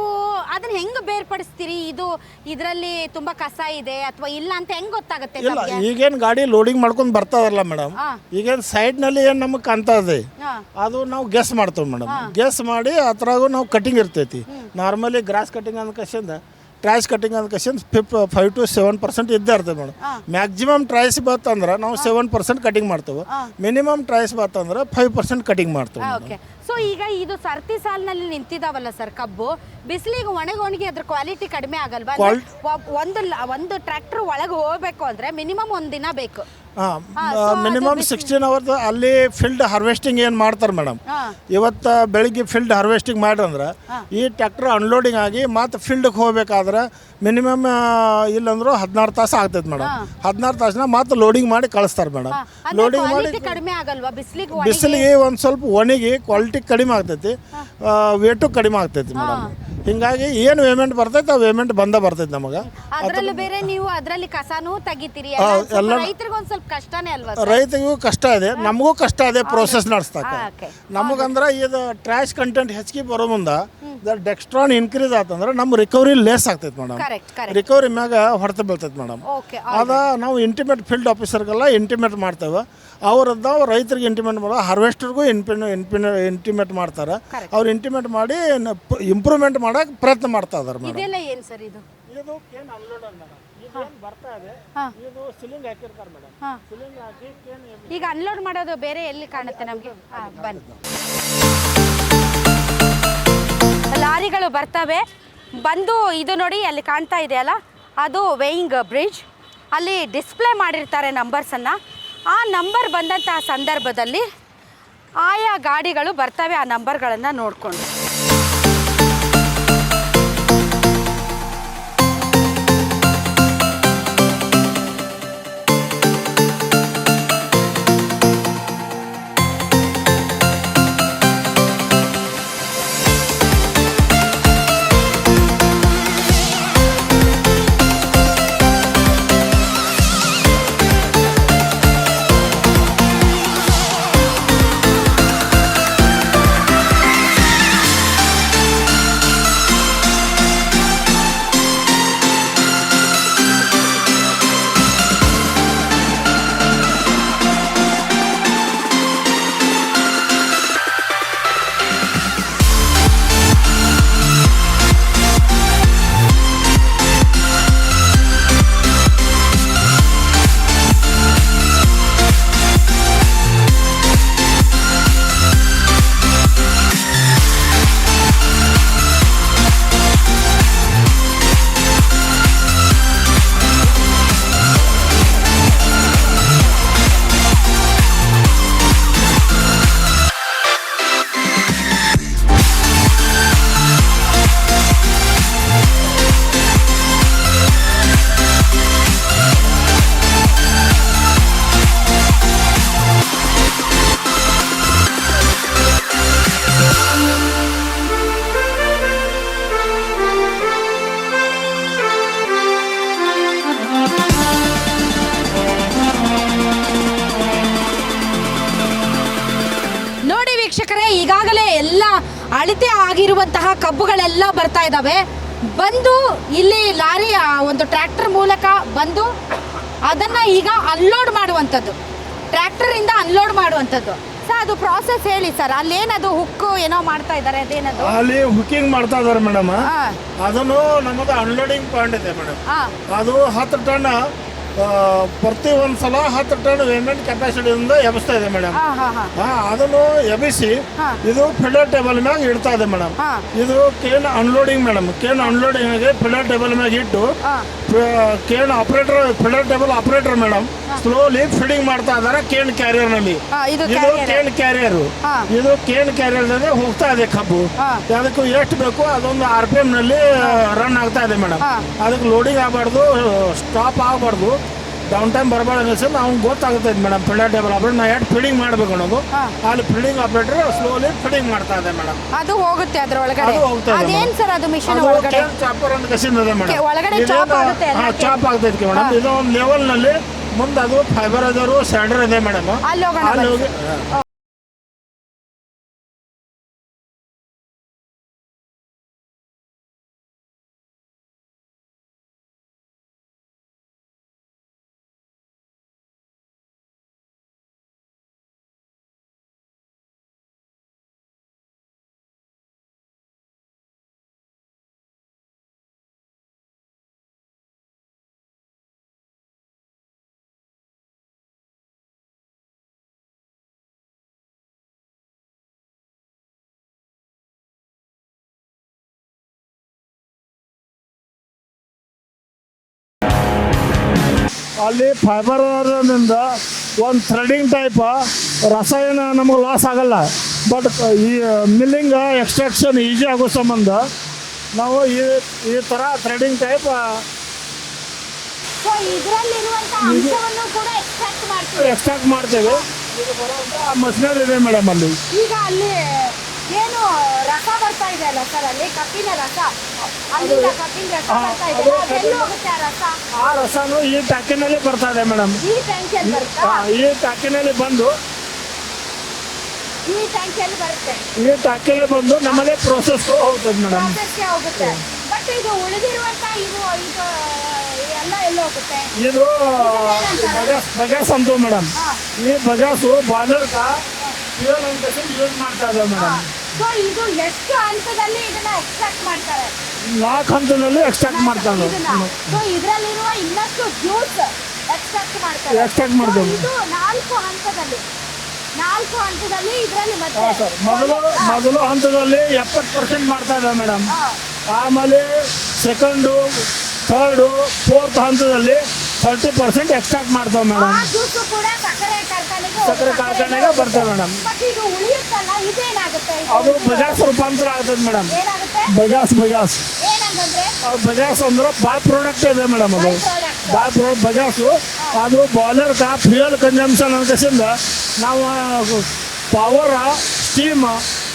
Speaker 1: ಅದನ್ನ ಹೆಂಗ್ ಬೇರ್ಪಡಿಸ್ತೀರಿ? ಇದು ಇದರಲ್ಲಿ ತುಂಬಾ ಕಸ ಇದೆ ಅಥವಾ ಇಲ್ಲ ಅಂತ ಹೆಂಗ್ ಗೊತ್ತಾಗುತ್ತೆ?
Speaker 2: ಇಲ್ಲ, ಈಗೇನು ಗಾಡಿ ಲೋಡಿಂಗ್ ಮಾಡ್ಕೊಂಡು ಬರ್ತಾರಲ್ಲ ಮೇಡಮ್, ಈಗೇನು ಸೈಡ್ನಲ್ಲಿ ಏನು ನಮಗೆ ಕಾಣ್ತದೆ ಅದು ನಾವು ಗೆಸ್ ಮಾಡ್ತೇವೆ ಮೇಡಮ್. ಗೆಸ್ ಮಾಡಿ ಅದ್ರಾಗೂ ನಾವು ಕಟಿಂಗ್ ಇರ್ತೈತಿ. ನಾರ್ಮಲಿ ಗ್ರಾಸ್ ಕಟಿಂಗ್ ಅಂದ್ಕೇಶಂದ ಟ್ರ್ಯಾಶ್ ಕಟಿಂಗ್ ಅಂದ್ಕೇಶನ್ 5 to 7% ಇದ್ದೇ ಇರ್ತದೆ ಮೇಡಮ್. ಮ್ಯಾಕ್ಸಿಮಮ್ ಟ್ರ್ಯಾಶ್ ಬತ್ತಂದ್ರೆ ನಾವು 7% ಕಟಿಂಗ್ ಮಾಡ್ತೇವೆ. ಮಿನಿಮಮ್ ಟ್ರ್ಯಾಶ್ ಬತ್ತಂದ್ರೆ 5% ಕಟಿಂಗ್ ಮಾಡ್ತೇವೆ.
Speaker 1: ಓಕೆ. ಸೊ ಈಗ ಇದು ಸರ್ತಿ ಸಾಲಿನಲ್ಲಿ ನಿಂತಿದಾವಲ್ಲ ಸರ್ ಕಬ್ಬು, ಬಿಸಿಲಿಗೆ ಒಣಗಿ ಅದ್ರ ಕ್ವಾಲಿಟಿ ಕಡಿಮೆ ಆಗಲ್ವಾ? ಒಂದು ಟ್ರ್ಯಾಕ್ಟರ್ ಒಳಗೆ ಹೋಗ್ಬೇಕು ಅಂದ್ರೆ ಮಿನಿಮಮ್ ಒಂದಿನ ಬೇಕು.
Speaker 2: ಮಿನಿಮಮ್ 16 ಅವರ್ಸ್ ಅಲ್ಲಿ ಫೀಲ್ಡ್ ಹಾರ್ವೆಸ್ಟಿಂಗ್ ಏನು ಮಾಡ್ತಾರೆ ಮೇಡಮ್. ಇವತ್ತು ಬೆಳಿಗ್ಗೆ ಫೀಲ್ಡ್ ಹಾರ್ವೆಸ್ಟಿಂಗ್ ಮಾಡ್ರಂದ್ರೆ ಈ ಟ್ರ್ಯಾಕ್ಟರ್ ಅನ್ಲೋಡಿಂಗ್ ಆಗಿ ಮತ್ತೆ ಫೀಲ್ಡ್ಗೆ ಹೋಗ್ಬೇಕಾದ್ರೆ ಮಿನಿಮಮ್ ಇಲ್ಲಂದ್ರೂ 16 ತಾಸು ಆಗ್ತೈತೆ ಮೇಡಮ್. 16 ತಾಸನ್ನ ಮತ್ತೆ ಲೋಡಿಂಗ್ ಮಾಡಿ ಕಳಿಸ್ತಾರೆ ಮೇಡಮ್. ಲೋಡಿಂಗ್ ಮಾಡಿ
Speaker 1: ಕಡಿಮೆ ಆಗಲ್ವಾ?
Speaker 2: ಬಿಸಿಲಿಗೆ ಒಂದು ಸ್ವಲ್ಪ ಒಣಗಿ ಕ್ವಾಲಿಟಿ ಕಡಿಮೆ ಆಗ್ತೈತಿ, ವೇಟು ಕಡಿಮೆ ಆಗ್ತೈತಿ ಮೇಡಮ್. ಹಿಂಗಾಗಿ ಏನು ಪೇಮೆಂಟ್ ಬರ್ತೈತೆ ಆ ಪೇಮೆಂಟ್ ಬರ್ತೈತಿ ನಮಗೆ.
Speaker 1: ಅದರಲ್ಲಿ ಬೇರೆ ನೀವು ಅದರಲ್ಲಿ ಕಸಾನೂ ತೆಗಿತೀರಿ, ರೈತರಿಗೆ ಒಂದು ಸ್ವಲ್ಪ ಕಷ್ಟನೇ ಅಲ್ವಾ?
Speaker 2: ರೈತರಿಗೂ ಕಷ್ಟ ಇದೆ, ನಮಗೂ ಕಷ್ಟ ಇದೆ ಪ್ರೋಸೆಸ್ ನಡೆಸ್ತಾಕ. ನಮಗಂದ್ರೆ ಇದು ಟ್ರ್ಯಾಶ್ ಕಂಟೆಂಟ್ ಹೆಚ್ಚಿಗೆ ಬರೋ ಮುಂದೆ ಡೆಕ್ಸ್ಟ್ರಾನ್ ಇನ್ಕ್ರೀಸ್ ಆತಂದ್ರೆ ನಮ್ಮ ರಿಕವರಿ ಲೇಸ್ ಆಗ್ತೈತೆ ಮೇಡಮ್. ರಿಕವರಿ ಮ್ಯಾಗ ಹೊಡೆತ ಬೀಳ್ತೈತೆ ಮೇಡಮ್. ಅದ ನಾವು ಇಂಟಿಮೇಟ್ ಫೀಲ್ಡ್ ಆಫೀಸರ್ಗೆಲ್ಲ ಇಂಟಿಮೇಟ್ ಮಾಡ್ತೇವೆ. ಅವ್ರದ್ದು ರೈತರಿಗೆ ಇಂಟಿಮೇಟ್ ಮಾಡೋ, ಹಾರ್ವೆಸ್ಟರ್ಗೂ ಇಂಟಿಮೇಟ್ ಮಾಡ್ತಾರೆ. ಅವ್ರು ಇಂಟಿಮೇಟ್ ಮಾಡಿ ಇಂಪ್ರೂವ್ಮೆಂಟ್ ಮಾಡೋಕೆ ಪ್ರಯತ್ನ ಮಾಡ್ತಾ ಇದಾರೆ ಮೇಡಮ್.
Speaker 1: ಇದೆಲ್ಲ ಏನು ಸರ್? ಇದು
Speaker 2: ಕೇನ್ ಅನ್ಲೋಡ್ ಮೇಡಮ್. ಬರ್ತಾ ಇದೆ, ಇದು ಸಿಲಿಂಗ್ ಹಾಕಿರ್ತಾರೆ ಮೇಡಮ್. ಸಿಲಿಂಗ್ ಹಾಕಿ ಕೇನ್
Speaker 1: ಈಗ ಅನ್ಲೋಡ್ ಮಾಡೋದು ಬೇರೆ ಎಲ್ಲಿ ಕಾಣುತ್ತೆ ನಮಗೆ? ಬನ್ನಿ. ಲಾರಿಗಳು ಬರ್ತವೆ, ಬಂದು ಇದು ನೋಡಿ ಅಲ್ಲಿ ಕಾಣ್ತಾ ಇದೆಯಲ್ಲ, ಅದು ವೇಯಿಂಗ್ ಬ್ರಿಡ್ಜ್. ಅಲ್ಲಿ ಡಿಸ್ಪ್ಲೇ ಮಾಡಿರ್ತಾರೆ ನಂಬರ್ಸನ್ನು. ಆ ನಂಬರ್ ಬಂದಂತಹ ಸಂದರ್ಭದಲ್ಲಿ ಆಯಾ ಗಾಡಿಗಳು ಬರ್ತವೆ ಆ ನಂಬರ್ಗಳನ್ನು ನೋಡಿಕೊಂಡು. ಆಗಿರುವಂತಹ ಕಬ್ಬುಗಳೆಲ್ಲ ಬರ್ತಾ ಇದ್ದಾವೆ. ಬಂದು ಇಲ್ಲಿ ಲಾರಿ ಒಂದು ಟ್ರ್ಯಾಕ್ಟರ್ ಮೂಲಕ ಬಂದು ಅದನ್ನ ಈಗ ಅನ್ಲೋಡ್ ಮಾಡುವಂಥದ್ದು, ಟ್ರ್ಯಾಕ್ಟರಿಂದ ಅನ್ಲೋಡ್ ಮಾಡುವಂಥದ್ದು. ಸರ್ ಅದು ಪ್ರಾಸೆಸ್ ಹೇಳಿ ಸರ್. ಅಲ್ಲೇನದು ಹುಕ್ಕು ಏನೋ ಮಾಡ್ತಾ ಇದ್ದಾರೆ, ಅದೇನದು?
Speaker 2: ಅಲ್ಲಿ ಹುಕ್ಕಿಂಗ್ ಮಾಡ್ತಾ ಇದಾರೆ ಮೇಡಮ್.
Speaker 1: ಹಾಂ
Speaker 2: ಅದನ್ನು ನಮ್ಮದು ಅನ್ಲೋಡಿಂಗ್ ಪಾಯಿಂಟ್ ಇದೆ ಮೇಡಮ್.
Speaker 1: ಹಾಂ
Speaker 2: ಅದು 10 ಟನ್ ಪ್ರತಿ ಒಂದ್ಸಲ 10 ಟನ್ ವೇಮೆಂಟ್ ಕೆಪಾಸಿಟಿಯಿಂದ ಎಬ್ಬಿಸ್ತಾ ಇದೆ ಮೇಡಮ್.
Speaker 1: ಹಾಂ ಹಾಂ ಹಾಂ
Speaker 2: ಅದನ್ನು ಎಬ್ಬಿಸಿ
Speaker 1: ಹಾಂ
Speaker 2: ಇದು ಫಿಲ್ಲರ್ ಟೇಬಲ್ ಮ್ಯಾಗ ಇಡ್ತಾ ಇದೆ ಮೇಡಮ್.
Speaker 1: ಹಾಂ
Speaker 2: ಇದು cane unloading madam. Cane unloading filler table ಮ್ಯಾಗ ಇಟ್ಟು
Speaker 1: ಹಾಂ
Speaker 2: cane operator, filler table operator madam slowly feeding ಮಾಡ್ತಾ ಇದ್ದಾರೆ ಕೇನ್ ಕ್ಯಾರಿಯರ್ ನಲ್ಲಿ.
Speaker 1: ಹಾಂ ಇದು
Speaker 2: ಇದು ಕೇನ್ ಕ್ಯಾರಿಯರ್,
Speaker 1: ಹಾಂ
Speaker 2: ಇದು ಕೇನ್ ಕ್ಯಾರಿಯರ್ ಹೋಗ್ತಾ ಇದೆ ಕಬ್ಬು.
Speaker 1: ಹಾಂ
Speaker 2: ಅದಕ್ಕೆ ಎಷ್ಟು ಬೇಕು ಅದೊಂದು RPM ನಲ್ಲಿ ರನ್ ಆಗ್ತಾ ಇದೆ ಮೇಡಮ್.
Speaker 1: ಹಾಂ
Speaker 2: ಅದಕ್ಕೆ ಲೋಡಿಂಗ್ ಆಗಬಾರ್ದು, ಸ್ಟಾಪ್ ಆಗಬಾರ್ದು, ಡೌನ್ ಟೈಮ್ ಬರಬಾರ್ದು ಅನ್ಸೋದು ಅವ್ನು ಗೊತ್ತಾಗುತ್ತೆ ಮೇಡಮ್. ಫಿಲ್ಲರ್ ಟೇಬಲ್ ಆಪರೇಟರ್ ನಾ ಎಷ್ಟು ಫೀಡಿಂಗ್ ಮಾಡಬೇಕು ಅನ್ನೋದು
Speaker 1: ಹಾಂ
Speaker 2: ಅಲ್ಲಿ ಫೀಡಿಂಗ್ ಆಪರೇಟರ್ ಸ್ಲೋಲಿ ಫೀಡಿಂಗ್ ಮಾಡ್ತಾ ಇದೆ ಮೇಡಮ್.
Speaker 1: ಅದು ಹೋಗುತ್ತೆ ಅದ್ರ ಒಳಗಡೆ.
Speaker 2: ಅದು ಹೋಗ್ತಾ ಇದೆ
Speaker 1: ಅದೇನ್ ಸರ್ ಅದು ಮಿಷನ್
Speaker 2: ಅದು
Speaker 1: ಒಳಗಡೆ?
Speaker 2: ಕೇನ್ ಚಾಪರ್ ಅಂತ ಕಸಿನ್ ಇದೆ ಮೇಡಮ್.
Speaker 1: ಒಳಗಡೆ ಚಾಪ್ ಆಗುತ್ತೆ ಎಲ್ಲ?
Speaker 2: ಚಾಪ್ ಆಗ್ತೈತೆ ಮೇಡಮ್.
Speaker 1: ಹಾಂ.
Speaker 2: ಇದು ಒಂದು ಲೆವೆಲ್ ನಲ್ಲಿ ಮುಂದೆ ಅದು ಫೈಬರ್ ಅದರು ಸ್ಯಾಂಡರ್ ಇದೆ ಮೇಡಮ್.
Speaker 1: ಅಲ್ಲಿ ಹೋಗೋಣ
Speaker 2: ಅಲ್ಲಿ
Speaker 1: ಬನ್ನಿ
Speaker 2: ಹೋಗಿ
Speaker 1: ಸರ್.
Speaker 2: ಅಲ್ಲಿ ಫೈಬರ್ನಿಂದ ಒಂದು ಥ್ರೆಡಿಂಗ್ ಟೈಪ್ ರಸಾಯನ ನಮಗೆ ಲಾಸ್ ಆಗಲ್ಲ. ಬಟ್ ಈ ಮಿಲ್ಲಿಂಗ್ ಎಕ್ಸ್ಟ್ರಾಕ್ಷನ್ ಈಸಿ ಆಗೋ ಸಂಬಂಧ ನಾವು ಈ ಥರ ಥ್ರೆಡಿಂಗ್ ಟೈಪ್
Speaker 1: ಸೊ ಇದರಲ್ಲಿರುವಂತ ಅಂಶವನ್ನು ಕೂಡ ಎಕ್ಸ್ಟ್ರಾಕ್ಟ್ ಮಾಡ್ತೀವಿ.
Speaker 2: ಎಕ್ಸ್ಟ್ರಾಕ್ಟ್ ಮಾಡ್ತೇವೆ. ಇದು ಬರುವಂಥ ಮಷಿನರಿ ಇದೆ ಮೇಡಮ್ ಅಲ್ಲಿ.
Speaker 1: ಈಗ ಅಲ್ಲಿ ಏನು ರಸ ಬರ್ತಾ ಇದೆ ಅಲ್ಲ ಸರ್, ಅಲ್ಲಿ ಕಬ್ಬಿನ ರಸ, ಅಲ್ಲಿಂದ ಕಬ್ಬಿನ ರಸ ಬರ್ತಾ ಇದೆ. ಅದೆಲ್ಲ ಹೋಗುತ್ತೆ ಆ ರಸ?
Speaker 2: ಆ ರಸನು ಈ ಟ್ಯಾಕಿನಲ್ಲಿ ಬರ್ತಾ ಇದೆ ಮೇಡಮ್.
Speaker 1: ಈ ಟ್ಯಾಂಕಿಯಲ್ಲಿ ಬರುತ್ತಾ?
Speaker 2: ಈ ಟ್ಯಾಕಿನಲ್ಲಿ ಬಂದು
Speaker 1: ಈ ಟ್ಯಾಂಕಿಯಲ್ಲಿ ಬರುತ್ತೆ,
Speaker 2: ಈ ಟ್ಯಾಕಿನಲ್ಲಿ ಬಂದು ನಮ್ಮಲ್ಲಿ ಪ್ರೋಸೆಸ್ ಹೋಗ್ತದೆ ಮೇಡಮ್.
Speaker 1: ಪ್ರಾಸೆಸ್ಗೆ ಹೋಗುತ್ತೆ. ಬಟ್ ಇದು ಉಳಿದಿರುವಂತ ಇದು ಇದು ಎಲ್ಲ ಎಲ್ಲ ಹೋಗುತ್ತೆ?
Speaker 2: ಇದು ಬಜಾಸ್ ಅಂತ ಮೇಡಮ್.
Speaker 1: ಹಾಂ
Speaker 2: ಈ ಬಜಾಸು ಬಾಯ್ಲರ್ ಫ್ಯೂಯಲ್ ಅಂತ ಯೂಸ್ ಮಾಡ್ತಾ ಇದ್ದಾರೆ ಮೇಡಮ್.
Speaker 1: ಸೊ ಇದು ಎಷ್ಟು ಹಂತದಲ್ಲಿ ಇದನ್ನ ಎಕ್ಸ್ಟ್ರಾಕ್ಟ್ ಮಾಡ್ತಾರೆ?
Speaker 2: 4 ಹಂತದಲ್ಲಿ ಎಕ್ಸ್ಟ್ರಾಕ್ಟ್ ಮಾಡ್ತಾರೆ.
Speaker 1: ಸೊ ಇದರಲ್ಲಿರುವ ಇನ್ನಷ್ಟು ಜ್ಯೂಸ್ ಎಕ್ಸ್ಟ್ರಾಕ್ಟ್ ಮಾಡ್ತಾರೆ.
Speaker 2: ಎಕ್ಸ್ಟ್ರಾಕ್ಟ್ ಮಾಡ್ತೇವೆ.
Speaker 1: ಇದು 4 ಹಂತದಲ್ಲಿ, 4 ಹಂತದಲ್ಲಿ ಇದರಲ್ಲಿ ಮತ್ತೆ
Speaker 2: ಹಾಂ ಸರ್. ಮೊದಲು ಹಂತದಲ್ಲಿ 70% ಮಾಡ್ತಾ ಇದ್ದಾರೆ ಮೇಡಮ್.
Speaker 1: ಹಾ.
Speaker 2: ಆಮೇಲೆ ಸೆಕೆಂಡು, ಥರ್ಡು, 4th ಹಂತದಲ್ಲಿ 30% ಎಕ್ಸ್ಟ್ರಾಕ್ಟ್ ಮಾಡ್ತಾವೆ
Speaker 1: ಆ
Speaker 2: ಮೇಡಮ್.
Speaker 1: ಜ್ಯೂಸ್ ಕೂಡ ಸಕ್ಕರೆ
Speaker 2: ಸಕ್ಕರೆ ಕಾರ್ಖಾನೆಗೆ ಬರ್ತವೆ ಮೇಡಮ್.
Speaker 1: ಬಟ್ ಇದು ಉಳಿಯುತ್ತಲ್ಲ, ಇದೇನಾಗುತ್ತೆ?
Speaker 2: ಅದು ಬಜಾಸ್ ರೂಪಾಂತರ ಆಗ್ತದೆ ಮೇಡಮ್.
Speaker 1: ಏನಾಗುತ್ತೆ?
Speaker 2: ಬಜಾಸ್
Speaker 1: ಏನಂದ್ರೆ
Speaker 2: ಬಜಾಸ್ ಅಂದ್ರೆ ಬಾಯ್ ಪ್ರಾಡಕ್ಟ್ ಇದೆ ಮೇಡಮ್. ಅದು
Speaker 1: ಪ್ರಾಡಕ್ಟ್.
Speaker 2: ಬಾಯ್ ಪ್ರಾಡಕ್ಟ್ ಬಜಾಸು. ಅದು ಬಾಯ್ಲರ್ ಫ್ಯೂಯಲ್ ಕನ್ಸಂಪ್ಷನ್ ಅನ್ಕಸಿಂದ ನಾವು ಪವರ್, ಸ್ಟೀಮ್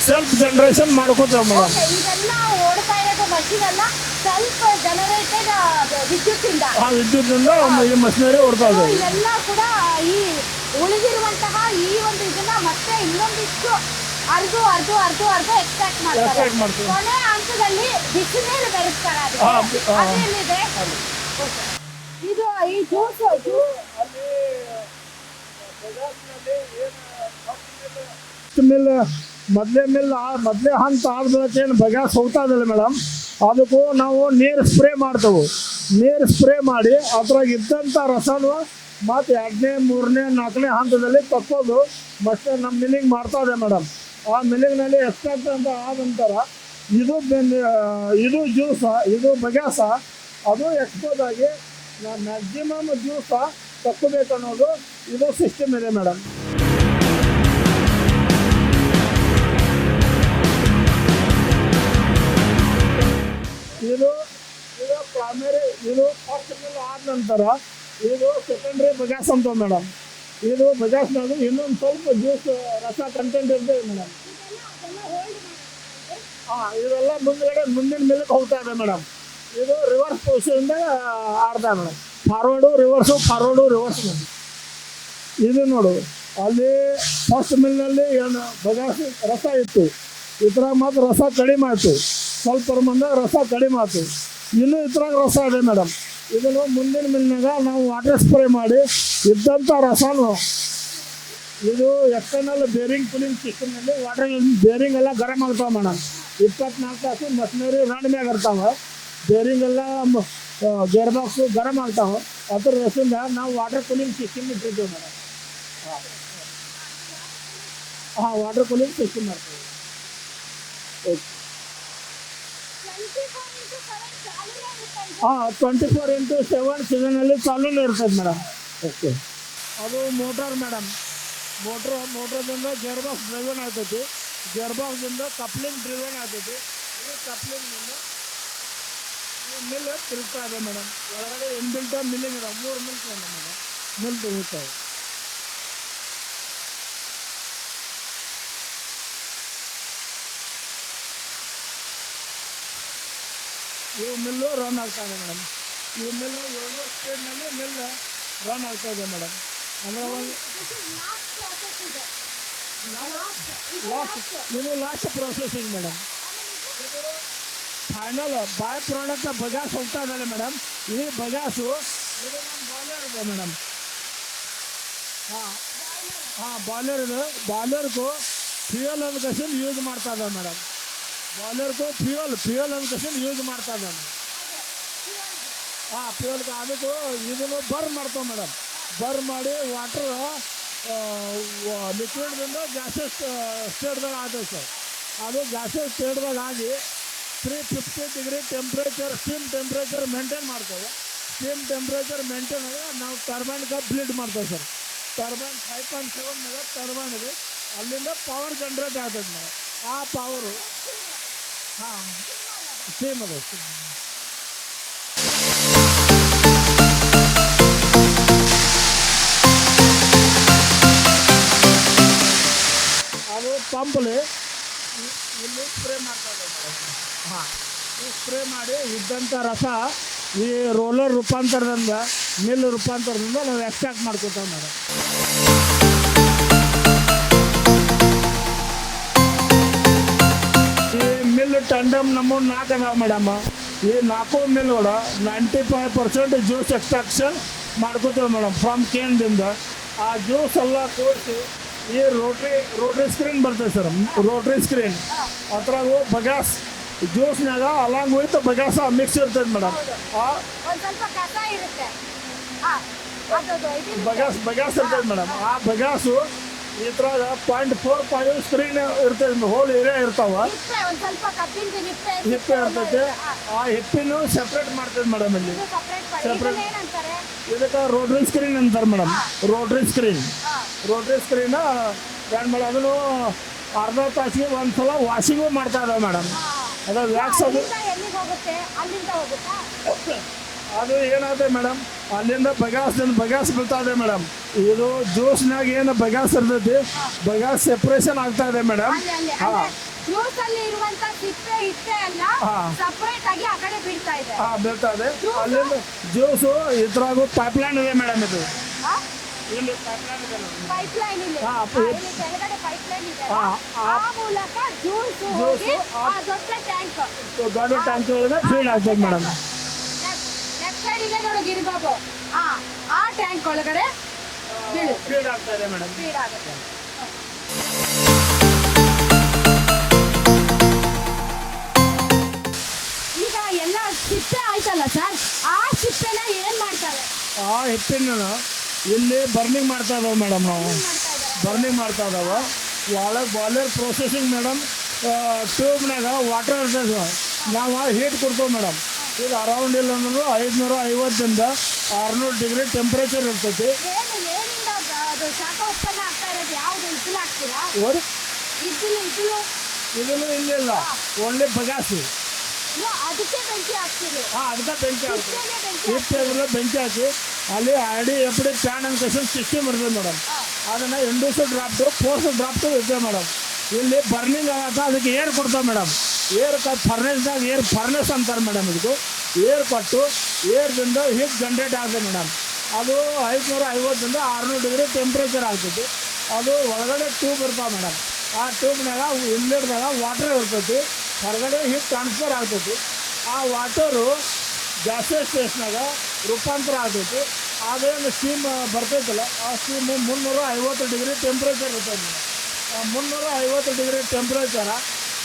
Speaker 2: ಸೆಲ್ಫ್ ಜನರೇಷನ್ ಮಾಡ್ಕೋತೇವೆ ಮೇಡಮ್.
Speaker 1: ಇದೆಲ್ಲ ಓಡ್ತಾ ಇರೋದು ಮಷೀನ್ ಅಲ್ಲ, ಸ್ವಲ್ಪ ಜನರೇಟೆಡ್ ವಿದ್ಯುತ್ತಿಂದ.
Speaker 2: ಆ ವಿದ್ಯುತ್ತಿಂದ ಈ ಮಷಿನರಿ ಓಡ್ತಾ ಇದೆ.
Speaker 1: ಇದೆಲ್ಲ ಕೂಡ ಈ ಉಳಿದಿರುವಂತಹ ಈ ಒಂದು ಇದನ್ನ ಮತ್ತೆ ಇನ್ನೊಂದಿಷ್ಟು ಅರ್ದು ಎಕ್ಸ್ಟ್ರಾಕ್ಟ್
Speaker 2: Extract
Speaker 1: ಮಾಡ್ತಾರೆ.
Speaker 2: ಮಾಡ್ತೀವಿ.
Speaker 1: ಕೊನೆ ಹಂತದಲ್ಲಿ ಬಿಸಿನೀರು ಬೆರೆಸ್ತಾರೆ. ಅದೇನಿದೆ ಇದು ಈ ಜ್ಯೂಸ್
Speaker 2: ಮಿಲ್ ಮೊದಲೇ ಹಂತ ಆದ್ಮೇಲೆ ಏನು ಬಗ್ಯಾಸ್ ಹೋಗ್ತಾ ಇದ್ದಿಲ್ಲ ಮೇಡಮ್. ಅದಕ್ಕೂ ನಾವು ನೀರು ಸ್ಪ್ರೇ ಮಾಡ್ತೇವೆ. ನೀರು ಸ್ಪ್ರೇ ಮಾಡಿ ಅದ್ರಾಗ ಇದ್ದಂಥ ರಸನು ಮತ್ತು 2ನೇ, 3ನೇ, 4ನೇ ಹಂತದಲ್ಲಿ ತಕ್ಕೋದು ಮತ್ತೆ ನಮ್ಮ ಮಿಲ್ಲಿಂಗ್ ಮಾಡ್ತಾ ಇದೆ ಮೇಡಮ್. ಆ ಮಿಲ್ಲಿಂಗ್ನಲ್ಲಿ ಎಕ್ಸ್ಟ್ರಾಕ್ಟ್ ಅಂತ ಆದ ನಂತರ ಇದು ಜ್ಯೂಸ, ಇದು ಬಗ್ಯಾಸ, ಅದು ಎಕ್ಸ್ಪೋಸ್ ಆಗಿ ಮ್ಯಾಕ್ಸಿಮಮ್ ಜ್ಯೂಸ ತಕ್ಕೋಬೇಕು ಅನ್ನೋದು ಇದು ಸಿಸ್ಟಮ್ ಇದೆ ಮೇಡಮ್. ಇದು ಪ್ರೈಮರಿ, ಇದು ಫಸ್ಟ್ ಮಿಲ್ ಆದ ನಂತರ ಇದು ಸೆಕೆಂಡ್ರಿ ಬಜಾಸ್ ಅಂತ ಮೇಡಮ್. ಇದು ಬಜಾಸ್ನಾಗ ಇನ್ನೊಂದು ಸ್ವಲ್ಪ ಜ್ಯೂಸ್ ರಸ ಕಂಟೆಂಟ್ ಇರ್ತದೆ ಮೇಡಮ್. ಇದೆಲ್ಲ ಮುಂದಿನ ಮಿಲ್ಗೆ ಹೋಗ್ತಾ ಇದೆ ಮೇಡಮ್. ಇದು ರಿವರ್ಸ್ ಪೊಸಿಷನ್ದ ಆಡ್ತಾ ಮೇಡಮ್. Forward reverse madam. ಇದು ನೋಡು, ಅಲ್ಲಿ ಫಸ್ಟ್ ಮಿಲ್ನಲ್ಲಿ ಏನು ಬಜಾಸ್ ರಸ ಇತ್ತು, ಇದ್ರಾಗ ಮಾತ್ರ ರಸ ಕಡಿಮೆ ಆಯ್ತು, ಸ್ವಲ್ಪ ಪ್ರಮಾಣದಾಗ ರಸ ಕಡಿಮೆ ಆಯ್ತು. ಇನ್ನೂ ಇದ್ರಾಗ ರಸ ಇದೆ ಮೇಡಮ್. ಇದನ್ನು ಮುಂದಿನ ಮಿಲ್ನಾಗ ನಾವು ವಾಟರ್ ಸ್ಪ್ರೇ ಮಾಡಿ ಇದ್ದಂಥ ರಸನು ಇದು ಎಕ್ಸ್ಟರ್ನಲ್ ಬೇರಿಂಗ್ ಕೂಲಿಂಗ್ ಸಿಸ್ಟಮ್ನಲ್ಲಿ ವಾಟರ್ ಬೇರಿಂಗ್ ಎಲ್ಲ ಗರಮ್ ಆಗ್ತಾವೆ ಮೇಡಮ್. 24 ತಾಸು ಮಷಿನರಿ ರನ್ ಮ್ಯಾಗ ಇರ್ತಾವೆ. ಬೇರಿಂಗ್ ಎಲ್ಲ ಗೇರ್ ಬಾಕ್ಸು ಗರಮ್ ಆಗ್ತಾವೆ. ಅದ್ರ ರಸದಿಂದ ನಾವು ವಾಟರ್ ಕೂಲಿಂಗ್ ಸಿಸ್ಟಮ್ ಇಟ್ಟಿದ್ದೇವೆ ಮೇಡಮ್. ಹಾಂ ವಾಟರ್ ಕೂಲಿಂಗ್ ಸಿಸ್ಟಮ್ ಮಾಡ್ತೀವಿ. ಹಾಂ 24x7 ಸೀಸನಲ್ಲಿ ಚಾಲೂನೇ ಇರ್ತದೆ ಮೇಡಮ್. ಓಕೆ, ಅದು ಮೋಟರ್ ಮೇಡಮ್. ಮೋಟ್ರದಿಂದ ಗೇರ್ ಬಾಕ್ಸ್ ಡ್ರೈವನ್ ಆಗ್ತೈತಿ. ಗೇರ್ ಬಾಕ್ಸ್ದಿಂದ ಕಪ್ಲಿಂಗ್ ಡ್ರೈವನ್ ಆಗ್ತೈತಿ. ಈ ಕಪ್ಲಿಂಗ್ನಿಂದ ಈ ಮಿಲ್ ತಿರುಗ್ತಾ ಇದೆ ಮೇಡಮ್. ಒಳಗಡೆ ಇನ್ಬಿಲ್ಟ ಮಿಲ್ಲಿಂಗ್ ಇದಾವೆ, 3 ಮಿಲ್ಸ್ ಇದೆ ಮೇಡಮ್. ಮಿಲ್ ತಿರುಗ್ತಾವೆ. ಇವು ಮಿಲ್ಲು ರನ್ ಆಗ್ತಾ ಇದೆ ಮೇಡಮ್. ಈ ಮಿಲ್ಲು 7 ಸ್ಪೀಡ್ನಲ್ಲಿ ಮಿಲ್ ರನ್ ಆಗ್ತಾ ಇದೆ ಮೇಡಮ್. ಅಂದರೆ ಒಂದು ಇದು ಲಾಸ್ಟ್ ಪ್ರೊಸೆಸಿಂಗ್ ಮೇಡಮ್. ಫೈನಲ್ ಬಾಯ್ ಪ್ರಾಡಕ್ಟ್ ಬಜಾಸ್ ಹೋಗ್ತಾ ಇದ್ದಾರೆ ಮೇಡಮ್. ಈ ಬಜಾಸು ಇದು ನಮ್ಮ ಬಾಯ್ಲರ್ ಇದೆ ಮೇಡಮ್. ಬಾಯ್ಲರ್ ಇದೆ. ಬಾಯ್ಲರ್ಗೂ ಫ್ಯೂಯಲ್ ಅನ್ಕೇಶನ್ ಯೂಸ್ ಮಾಡ್ತಾ ಇದ್ದಾರೆ ಮೇಡಮ್. ಬಾಯ್ಲರ್ಗೂ ಫ್ಯೂಯಲ್ ಅನ್ಕೇಶನ್ ಯೂಸ್ ಮಾಡ್ತಾ ಇದ್ದಾರೆ. ಫ್ಯೂಯಲ್ಗೆ ಅದಕ್ಕೂ ಇದನ್ನು ಬರ್ನ್ ಮಾಡ್ತಾವೆ ಮೇಡಮ್. ಬರ್ನ್ ಮಾಡಿ ವಾಟ್ರ್ ಲಿಕ್ವಿಡ್ದಿಂದ ಗ್ಯಾಸಸ್ ಸ್ಟೇಟ್ದಾಗ ಆಗ್ತದೆ ಸರ್. ಅದು ಗ್ಯಾಸಸ್ ಸ್ಟೇಟ್ದಾಗ ಆಗಿ 350 degree temperature steam temperature maintain ಮಾಡ್ತೇವೆ. ಸ್ಟೀಮ್ ಟೆಂಪ್ರೇಚರ್ ಮೇಂಟೈನ್ ಆಗಿ ನಾವು ಟರ್ಬೈನ್ಗೆ ಬ್ಲೀಡ್ ಮಾಡ್ತೇವೆ ಸರ್. ಟರ್ಬೈನ್ 5.7 ಮೆಗಾ ಟರ್ಬೈನ್ ಇದೆ. ಅಲ್ಲಿಂದ ಪವರ್ ಜನ್ರೇಟ್ ಆಗ್ತದೆ ಮೇಡಮ್. ಆ ಪವರು ಸ್ಟೀಮ್ ಅದ. ಅದು ಪಂಪಲ್ಲಿ ಇಲ್ಲಿ ಸ್ಪ್ರೇ ಮಾಡ್ತಾ ಇದೆ ಮೇಡಮ್. ಈ ಸ್ಪ್ರೇ ಮಾಡಿ ಇದ್ದಂಥ ರಸ ಈ ರೋಲರ್ ರೂಪಾಂತರದಿಂದ ಮಿಲ್ ರೂಪಾಂತರದಿಂದ ನಾವು ಎಕ್ಸ್ಟ್ರಾಕ್ಟ್ ಮಾಡ್ಕೊತೇವೆ ಮೇಡಮ್. ಈ ಮಿಲ್ ಟಂಡಮ್ ನಮ್ಮ 4 ಅದಾವೆ ಮೇಡಮ್. ಈ 4 ಮಿಲ್ಗಳು 95% ಜ್ಯೂಸ್ ಎಕ್ಸ್ಟ್ರಾಕ್ಷನ್ ಮಾಡ್ಕೋತೇವೆ ಮೇಡಮ್ ಫ್ರಮ್ ಕೇನ್ದಿಂದ. ಆ ಜ್ಯೂಸ್ ಎಲ್ಲ ತೋರಿಸಿ ಈ ರೋಟ್ರಿ ಸ್ಕ್ರೀನ್ ಬರ್ತದೆ ಸರ್. ರೋಟ್ರಿ ಸ್ಕ್ರೀನ್ ಅದ್ರಾಗ ಬಗಾಸ್ ಜ್ಯೂಸ್ನಾಗ ಅಲಾಂಗ್ ವಿತ್ ಬಗಾಸ ಮಿಕ್ಸ್ ಇರ್ತದೆ ಮೇಡಮ್. ಬಗಾಸ್ ಇರ್ತದೆ ಮೇಡಮ್. ಆ ಬಗಾಸು ಇದ್ರಾಗ 0.45 ಸ್ಕ್ರೀನ್ ಇರ್ತದೆ. ಹೋಲ್ ಏರಿಯಾ ಇರ್ತಾವ, ಹಿಪ್ಪೆ ಇರ್ತೈತೆ. ಆ ಹಿಪ್ಪಿನೂ ಸೆಪ್ರೇಟ್ ಮಾಡ್ತದೆ ಮೇಡಮ್. ಇಲ್ಲಿ ಸೆಪ್ರೇಟ್ ಇದಕ್ಕೆ ರೋಟ್ರಿ ಸ್ಕ್ರೀನ್ ಅಂತಾರೆ ಮೇಡಮ್. ರೋಟ್ರಿ ಸ್ಕ್ರೀನ್ ಏನು ಮೇಡಮ್, ಅದನ್ನು ಅರ್ಧ ತಾಸಿಗೆ ಒಂದ್ಸಲ ವಾಷಿಂಗು ಮಾಡ್ತಾ ಇದ್ದಾವೆ ಮೇಡಮ್. ಅದು ವ್ಯಾಕ್ಸ್ ಅದು ಏನಾಗುತ್ತೆ ಮೇಡಮ್, ಅಲ್ಲಿಂದ ಬಗಾಸ್ ಬೀಳ್ತಾ ಇದೆ ಮೇಡಮ್. ಇದು ಜ್ಯೂಸ್ನಾಗ ಏನು ಬಗಾಸ್ ಇರ್ತೈತಿ, ಬಗಾಸ್ ಸೆಪ್ರೇಷನ್ ಆಗ್ತಾ ಇದೆ ಮೇಡಮ್. ಬೀಳ್ತಾ ಇದೆ. ಅಲ್ಲಿಂದ ಜ್ಯೂಸು ಇದ್ರಾಗು ಪೈಪ್ಲೈನ್ ಇದೆ ಮೇಡಮ್. ಇದು ಇಲ್ಲಿ ಪೈಪ್ಲೈನ್ ಇದೆ. ದೊಡ್ಡ ಟ್ಯಾಂಕ್ ಒಳಗೆ ಫೀಡ್ ಆಗ್ತದೆ ಮೇಡಮ್.
Speaker 1: ಆ ಟ್ಯಾಂಕ್ ಒಳಗಡೆ
Speaker 2: ಫೀಡ್ ಆಗ್ತಾ ಇದೆ ಮೇಡಮ್.
Speaker 1: ಈಗ ಎಲ್ಲ ಸಿಪ್ಪೆ ಆಯ್ತಲ್ಲ ಸರ್, ಆ ಸಿಪ್ಪೆನ ಏನ್ ಮಾಡ್ತಾರೆ?
Speaker 2: ಆ ಹಿಪ್ಪಿನ ಇಲ್ಲಿ ಬರ್ನಿಂಗ್ ಮಾಡ್ತಾ ಇದ್ದಾವೆ ಮೇಡಮ್. ನಾವು ಬರ್ನಿಂಗ್ ಮಾಡ್ತಾ ಇದ್ದಾವೆ. ಒಳಗೆ ಬಾಯ್ಲರ್ ಪ್ರೊಸೆಸಿಂಗ್ ಮೇಡಮ್. ಟ್ಯೂಬ್ನಾಗ ವಾಟರ್ ಇರ್ತದೆ, ನಾವು ಹೀಟ್ ಕೊಡ್ತೇವೆ ಮೇಡಮ್. ಇದು ಅರೌಂಡ್ ಇಲ್ಲ ಅಂದ್ರೆ 550ರಿಂದ 600 ಡಿಗ್ರಿ ಟೆಂಪ್ರೇಚರ್ ಇರ್ತೈತಿ. ಇದನ್ನು ಇಲ್ಲಿಲ್ಲ, ಒಳ್ಳೆ ಬಗಾಸಿ. ಅದಕ್ಕೆ ಬೆಂಕಿ ಹಾಕ್ತೀವಿ. ಬೆಂಕಿ ಹಾಕಿ ಅಲ್ಲಿ ಎಫ್ ಡಿ ಪ್ಯಾನ್ ಅನ್ಕೇಶನ್ ಸಿಸ್ಟಮ್ ಇರ್ತದೆ ಮೇಡಮ್. ಅದನ್ನು ಇಂಡ್ಯೂಸರ್ ಡ್ರಾಫ್ಟು ಫೋರ್ಸ್ ಡ್ರಾಫ್ಟು ಇರ್ತದೆ ಮೇಡಮ್. ಇಲ್ಲಿ ಬರ್ನಿಂಗ್ ಆಗತ್ತೆ, ಅದಕ್ಕೆ ಏರ್ ಕೊಡ್ತಾವೆ ಮೇಡಮ್. ಏರ್ ಫರ್ನೆಸ್ದಾಗ ಫರ್ನೆಸ್ ಅಂತಾರೆ ಮೇಡಮ್. ಇದಕ್ಕೆ ಏರ್ ಕೊಟ್ಟು ಏರ್ದಿಂದ ಹೀಟ್ ಜನ್ರೇಟ್ ಆಗ್ತದೆ ಮೇಡಮ್. ಅದು 550ರಿಂದ 600 ಡಿಗ್ರಿ ಟೆಂಪ್ರೇಚರ್ ಆಗ್ತೈತಿ. ಅದು ಒಳಗಡೆ ಟ್ಯೂಬ್ ಇರ್ತಾವೆ ಮೇಡಮ್. ಆ ಆ ಟ್ಯೂಬ್ನಾಗ ಇನ್ಲೆಟ್ದಾಗ ವಾಟರ್ ಇರ್ತೈತಿ, ಹೊರಗಡೆ ಹೀಟ್ ಟ್ರಾನ್ಸ್ಫರ್ ಆಗ್ತೈತಿ. ಆ ವಾಟರು ಗ್ಯಾಸೆಸ್ ಸ್ಟೇಷನಾಗ ರೂಪಾಂತರ ಆಗ್ತೈತಿ. ಅದೇನು ಸ್ಟೀಮ್ ಬರ್ತೈತಲ್ಲ, ಆ ಸ್ಟೀಮು 350 ಡಿಗ್ರಿ ಟೆಂಪ್ರೇಚರ್ ಇರ್ತೈತಿ. 350 ಡಿಗ್ರಿ ಟೆಂಪ್ರೇಚರ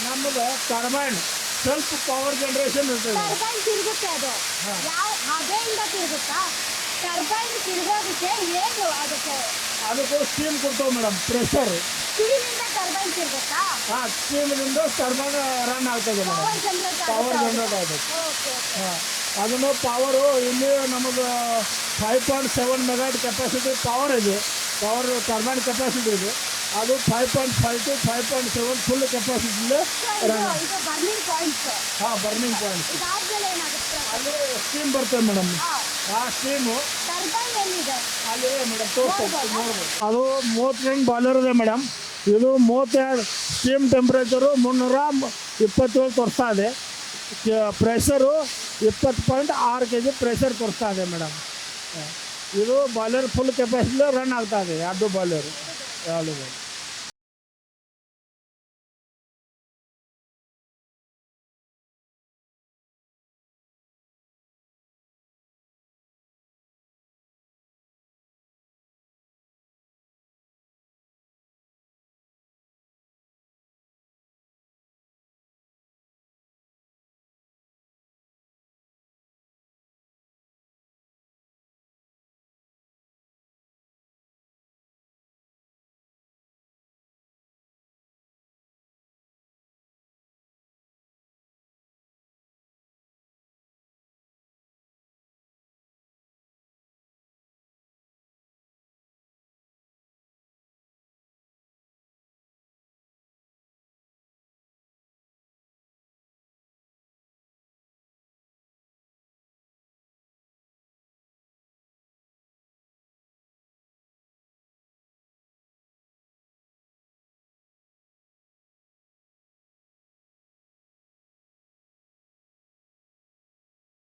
Speaker 2: ನಮ್ಮದು ಟರ್ಬೈನ್ ಸ್ವಲ್ಪ ಪವರ್ ಜನ್ರೇಷನ್ ಇರ್ತದೆ.
Speaker 1: ಟರ್ಬೈನ್ ತಿರುಗುತ್ತೆ, ಅದು ಯಾವ ಹಬೆಯಿಂದ ತಿರುಗುತ್ತಾ? ಟರ್ಬೈನ್ ತಿರುಗೋದಕ್ಕೆ ಏನು
Speaker 2: ಅದಕ್ಕೂ ಸ್ಟೀಮ್ ಕೊಡ್ತಾವೆ ಮೇಡಮ್, ಪ್ರೆಷರ್.
Speaker 1: ಸ್ಟೀಮಿಂದ ಟರ್ಬೈನ್ ತಿರುಗುತ್ತಾ?
Speaker 2: ಹಾಂ, ಸ್ಟೀಮ್ನಿಂದ ಟರ್ಬೈನ್ ರನ್ ಆಗ್ತದೆ ಮೇಡಮ್, ಪವರ್ ಜನರೇಟ್ ಆಗ್ತದೆ. ಹಾಂ, ಅದನ್ನು ಪವರು ಇಲ್ಲಿ ನಮ್ಮದು 5.7 ಮೆಗಾಟ್ ಕೆಪಾಸಿಟಿ ಪವರ್ ಇದೆ, ಪವರ್ ಟರ್ಬೈನ್ ಕೆಪಾಸಿಟಿ ಇದೆ. ಅದು 5.5 to 5.7 ಫುಲ್ ಕೆಪಾಸಿಟಿಲಿ ರನ್. ಹಾಂ, ಬರ್ನಿಂಗ್ ಪಾಯಿಂಟ್ಸ್. ಅಲ್ಲಿ ಸ್ಟೀಮ್ ಬರ್ತದೆ ಮೇಡಮ್. ಆ ಸ್ಟೀಮು ಅಲ್ಲಿ ಮೇಡಮ್ ತೋರಿಸ್ತಾರೆ, ನೋಡ್ಬೋದು. ಅದು 32 ಬಾಯ್ಲರ್ ಇದೆ ಮೇಡಮ್. ಇದು 32 ಸ್ಟೀಮ್ ಟೆಂಪ್ರೇಚರು 327 ತೋರಿಸ್ತಾ ಇದೆ. ಪ್ರೆಷರು 20.6 kg ಪ್ರೆಷರ್ ತೋರಿಸ್ತಾ ಇದೆ ಮೇಡಮ್. ಇದು ಬಾಯ್ಲರ್ ಫುಲ್ ಕೆಪಾಸಿಟಿ ರನ್ ಆಗ್ತಾ ಇದೆ, ಎರಡು ಬಾಯ್ಲರು ಯಾವುದು.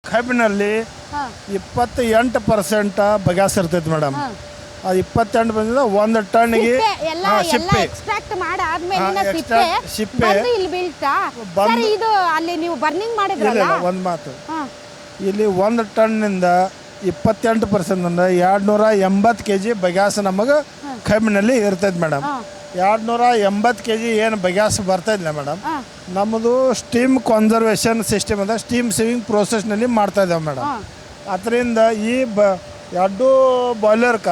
Speaker 2: ಕಬ್ಬಿನಲ್ಲಿ 28% ಬಗ್ಯಾಸ್ ಇರ್ತೈತಿ ಮೇಡಮ್. ಅದು 28% 1 ಟನ್ಗೆ
Speaker 1: ಸಿಪ್ಪೆ ಎಕ್ಸ್ಟ್ರಾಕ್ಟ್ ಮಾಡಾದ್ಮೇಲೆ ಸಿಪ್ಪೆ ಇಲ್ಲಿ ಬೀಳ್ತಾ. ಇದು ಅಲ್ಲಿ ನೀವು ಬರ್ನಿಂಗ್ ಮಾಡಿದ್ರಲ್ಲ,
Speaker 2: ಒಂದು ಮಾತು, ಇಲ್ಲಿ 1 ಟನ್ನಿಂದ 28% 280 kg ಬಗ್ಯಾಸ್ ನಮಗೆ ಕಬ್ಬಿನಲ್ಲಿ ಇರ್ತೈತಿ ಮೇಡಮ್. 280 kg ಏನು ಬಗ್ಯಾಸ್ ಬರ್ತಾಯಿಲ್ಲ ಮೇಡಮ್. ನಮ್ಮದು ಸ್ಟೀಮ್ ಕನ್ಸರ್ವೇಷನ್ ಸಿಸ್ಟಮ್ ಅದ, ಸ್ಟೀಮ್ ಸೇವಿಂಗ್ ಪ್ರೋಸೆಸ್ನಲ್ಲಿ ಮಾಡ್ತಾ ಇದ್ದಾವೆ ಮೇಡಮ್. ಅದರಿಂದ ಈ ಎರಡು ಬಾಯ್ಲರ್ಕ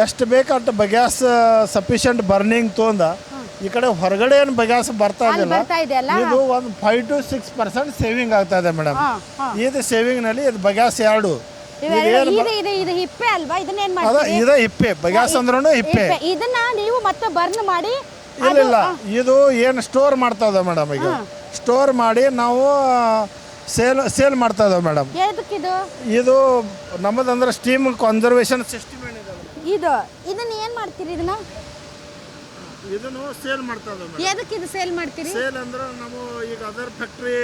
Speaker 2: ಎಷ್ಟು ಬೇಕಂತ ಬಗ್ಯಾಸ್ ಸಫಿಷಿಯಂಟ್ ಬರ್ನಿಂಗ್ ತೊಂದ ಈ ಕಡೆ ಹೊರಗಡೆ ಏನು ಬಗ್ಯಾಸ್ ಬರ್ತಾ ಇದೆಯಲ್ಲ, ಇದು ಒಂದು 5 to 6% ಸೇವಿಂಗ್ ಆಗ್ತಾ ಇದೆ ಮೇಡಮ್. ಇದು ಸೇವಿಂಗ್ನಲ್ಲಿ ಇದು ಬಗ್ಯಾಸ್ ಎರಡು
Speaker 1: ಹಿಪ್ಪೆ ಅಲ್ವಾ?
Speaker 2: ಇದು ಹಿಪ್ಪೆ ಬಗ್ಯಾಸ್ ಅಂದ್ರೂ ಹಿಪ್ಪೆ.
Speaker 1: ಇದನ್ನ ನೀವು ಮತ್ತೆ ಬರ್ನ್ ಮಾಡಿ
Speaker 2: ಇಲ್ಲ, ಇದು ಏನು ಸ್ಟೋರ್ ಮಾಡ್ತಾ ಇದ್ದಾವೆ ಮೇಡಮ್. ಈಗ ಸ್ಟೋರ್ ಮಾಡಿ ನಾವು ಸೇಲ್ ಮಾಡ್ತಾ ಇದ್ದಾವೆ ಮೇಡಮ್. ಇದು ನಮ್ಮದಂದ್ರೆ ಸ್ಟೀಮ್ ಕನ್ಸರ್ವೇಷನ್ ಸಿಸ್ಟಮ್ ಏನಿದೆ,
Speaker 1: ಇದನ್ನ ಏನು ಮಾಡ್ತೀರಿ?
Speaker 2: ಇದನ್ನು ಸೇಲ್ ಮಾಡ್ತಾ ಇದ್ದಾವೆ.
Speaker 1: ಎದಕ್ಕೆ ಇದು ಸೇಲ್ ಮಾಡ್ತೀರಿ?
Speaker 2: ಸೇಲ್ ಅಂದ್ರೆ ನಾವು ಈಗ ಅದರ್ ಫ್ಯಾಕ್ಟ್ರಿ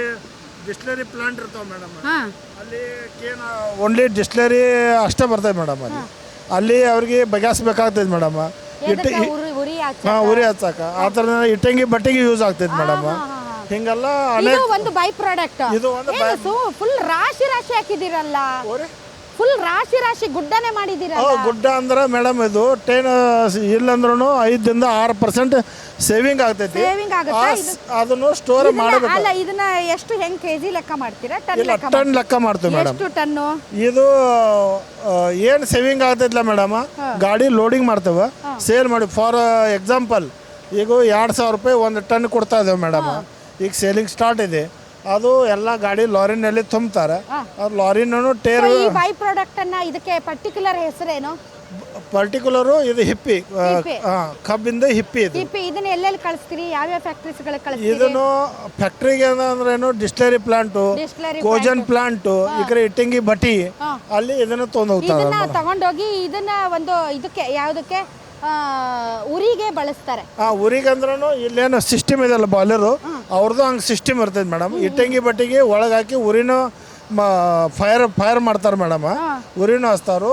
Speaker 2: ಡಿಸ್ಟಿಲರಿ ಪ್ಲಾಂಟ್ ಇರ್ತಾವೆ ಮೇಡಮ್. ಅಲ್ಲಿ ಓನ್ಲಿ ಡಿಸ್ಟಿಲರಿ ಅಷ್ಟೇ ಬರ್ತದೆ ಮೇಡಮ್. ಅಲ್ಲಿ ಅವ್ರಿಗೆ ಬಗ್ಯಾಸ್ ಬೇಕಾಗ್ತೈತೆ ಮೇಡಮ್, ಉರಿ ಹಚ್ಚಾಕ. ಆ ಥರ ಇಟ್ಟಂಗಿ ಬಟ್ಟೆಗೆ ಯೂಸ್ ಆಗ್ತೈತೆ ಮೇಡಮ್. ಹಿಂಗೆಲ್ಲ
Speaker 1: ಒಂದು ಬೈ ಪ್ರಾಡಕ್ಟ್.
Speaker 2: ಇದು ಒಂದು
Speaker 1: ಫುಲ್ ರಾಶಿ ರಾಶಿ ಹಾಕಿದಿರಲ್ಲ, ಫುಲ್ ರಾಶಿ ರಾಶಿ ಗುಡ್ಡನೆ ಮಾಡಿದಿರಲ್ಲ.
Speaker 2: ಗುಡ್ಡ ಅಂದ್ರೆ ಮೇಡಮ್ ಇದು 10 ಇಲ್ಲಂದ್ರೂ 5 to 6% ಸೇವಿಂಗ್ ಆಗ್ತೈತಿ. ಅದನ್ನು ಸ್ಟೋರ್ ಮಾಡಬೇಕು.
Speaker 1: ಅಲ್ಲ, ಇದನ್ನ ಎಷ್ಟು ಹೆಂಗ್ ಕೆಜಿ ಲೆಕ್ಕ ಮಾಡ್ತೀರಾ?
Speaker 2: ಟನ್ ಲೆಕ್ಕ ಮಾಡ್ತೀವಿ ಮೇಡಮ್.
Speaker 1: ಎಷ್ಟು ಟನ್ನು?
Speaker 2: ಇದು ಏನು ಸೇವಿಂಗ್ ಆಗ್ತೈತಿಲ್ಲ ಮೇಡಮ್, ಗಾಡಿ ಲೋಡಿಂಗ್ ಮಾಡ್ತೇವೆ, ಸೇಲ್ ಮಾಡಿ. ಫಾರ್ ಎಕ್ಸಾಂಪಲ್ ಈಗ 2,000 ರೂಪಾಯಿ 1 ಟನ್ ಕೊಡ್ತಾ ಇದ್ದೇವೆ ಮೇಡಮ್. ಈಗ ಸೇಲಿಂಗ್ ಸ್ಟಾರ್ಟ್ ಇದೆ. ಅದು ಎಲ್ಲ ಗಾಡಿ ಲಾರಿನಲ್ಲಿ ತುಂಬ್ತಾರೆ. ಲಾರಿನೂ ಟೇರ್.
Speaker 1: ಬೈ ಪ್ರಾಡಕ್ಟ್ ಅನ್ನ ಇದಕ್ಕೆ ಪರ್ಟಿಕ್ಯುಲರ್ ಹೆಸರೇನು?
Speaker 2: ಪರ್ಟಿಕ್ಯುಲರು ಇದು ಹಿಪ್ಪಿ, ಕಬ್ಬಿಂದ ಹಿಪ್ಪಿ.
Speaker 1: ಇದನ್ನ ಎಲ್ಲೆಲ್ಲಿ ಕಳಿಸ್ತೀರಿ? ಯಾವ್ಯಾವ ಫ್ಯಾಕ್ಟ್ರೀಸ್ಗಳಿಗೆ ಕಳಿಸ್ತೀರಿ?
Speaker 2: ಇದನ್ನು ಫ್ಯಾಕ್ಟ್ರಿಗೆ ಅಂದ್ರೇನು ಡಿಸ್ಟಿಲರಿ ಪ್ಲಾಂಟು, ಕೋಜನ್ ಪ್ಲಾಂಟು, ಈ ಕಡೆ ಇಟ್ಟಂಗಿ ಬಟ್ಟಿ, ಅಲ್ಲಿ ಇದನ್ನ
Speaker 1: ತಗೊಂಡೋಗಿ ಇದನ್ನ ಒಂದು ಇದಕ್ಕೆ ಯಾವುದಕ್ಕೆ ಉರಿಗೆ ಬಳಸ್ತಾರೆ.
Speaker 2: ಉರಿಗೆ ಅಂದ್ರೂ ಇಲ್ಲೇನು ಸಿಸ್ಟಮ್ ಇದೆಲ್ಲ ಬಾಯ್ಲರು, ಅವ್ರದ್ದು ಹಂಗೆ ಸಿಸ್ಟಮ್ ಇರ್ತೈತೆ ಮೇಡಮ್. ಇಟ್ಟಂಗಿ ಬಟ್ಟಿಗೆ ಒಳಗೆ ಹಾಕಿ ಉರಿನೂ ಫೈರ್ ಮಾಡ್ತಾರೆ ಮೇಡಮ್. ಉರಿನೂ ಹಚ್ತಾರು.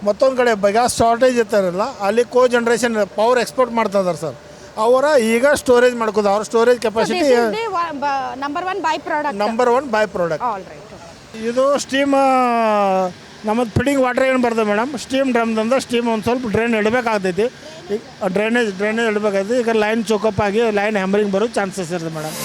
Speaker 2: ಮತ್ತೊಂದು ಕಡೆ ಬಗ್ಯಾಸ್ ಶಾರ್ಟೇಜ್ ಇರ್ತಾರಲ್ಲ, ಅಲ್ಲಿ ಕೋ ಜನ್ರೇಷನ್ ಪವರ್ ಎಕ್ಸ್ಪೋರ್ಟ್ ಮಾಡ್ತಾ ಇದ್ದಾರೆ ಸರ್. ಅವರ ಈಗ ಸ್ಟೋರೇಜ್ ಮಾಡ್ಕೋದು ಅವ್ರ storage capacity
Speaker 1: number 1 by product.
Speaker 2: Number 1 by product.
Speaker 1: All right.
Speaker 2: ಇದು ಸ್ಟೀಮ್ ನಮ್ಮದು ಫಿಟ್ಟಿಂಗ್ ವಾಟರ್ ಏನು ಬರ್ತದೆ ಮೇಡಮ್, ಸ್ಟೀಮ್ ಡ್ರಮ್ದಿಂದ ಸ್ಟೀಮ್ ಒಂದು ಸ್ವಲ್ಪ ಡ್ರೈನ್ ಇಡಬೇಕಾಗ್ತೈತಿ. ಈಗ ಡ್ರೈನೇಜ್ ಇಡಬೇಕಾಗ್ತೈತಿ. ಈಗ ಲೈನ್ ಚೋಕಪ್ ಆಗಿ ಲೈನ್ ಹ್ಯಾಮರಿಂಗ್ ಬರೋ ಚಾನ್ಸಸ್ ಇರುತ್ತೆ ಮೇಡಮ್.